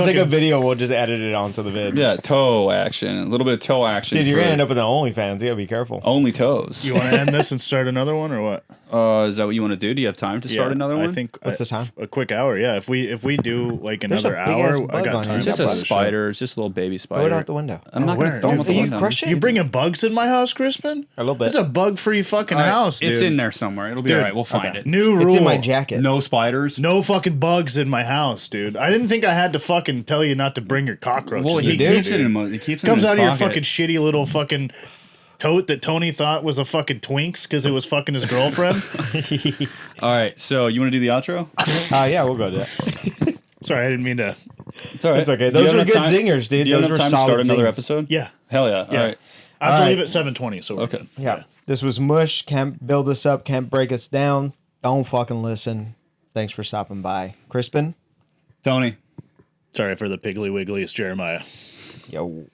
B: take a video. We'll just edit it onto the vid.
C: Yeah, toe action. A little bit of toe action.
B: Dude, you're gonna end up with the OnlyFans. You gotta be careful.
C: Only toes.
A: You want to end this and start another one or what?
C: Is that what you want to do? Do you have time to start another one?
A: I think
B: What's the time?
A: A quick hour. Yeah, if we do like
B: There's
A: another
B: a big-ass
A: hour, I
B: bug
A: got
B: on
A: time.
B: here.
C: It's just a
B: That's what I
C: spider. It's just a little baby spider.
B: Throw it out the window.
C: I'm not going to
A: where?
C: throw him
A: Dude,
C: with
B: Are you
C: window.
B: crushing?
A: You bringing bugs in my house, Crispin?
B: A little bit.
A: It's a bug-free fucking
C: All right,
A: house, dude.
C: It's in there somewhere. It'll be
A: Dude,
C: all right. We'll find it.
A: New rule.
B: It's in my jacket.
C: No spiders.
A: No fucking bugs in my house, dude. I didn't think I had to fucking tell you not to bring your cockroaches.
C: Well, he
A: in here,
C: keeps it
A: dude.
C: in. He keeps it
A: Comes
C: in his
A: out of your
C: pocket.
A: fucking shitty little fucking tote that Tony thought was a fucking Twinks because it was fucking his girlfriend.
C: All right, so you want to do the outro?
B: Yeah, we'll go to that.
A: Sorry, I didn't mean to.
C: It's all right.
B: It's okay.
C: Do you
B: Those
C: have
B: were
C: enough
B: good
C: time-
B: zingers, dude.
C: Do you have
B: Those
C: enough
B: were
C: time to start
B: solid
C: another
B: zings.
C: episode?
A: Yeah.
C: Hell yeah.
A: Yeah.
C: All right.
A: I have to
B: All
A: leave
B: right.
A: at 7:20. So we're
C: Okay.
A: good.
B: Yeah. This was Mush. Can't build us up. Can't break us down. Don't fucking listen. Thanks for stopping by. Crispin?
C: Tony.
A: Sorry for the piggly wiggly. It's Jeremiah.
B: Yo.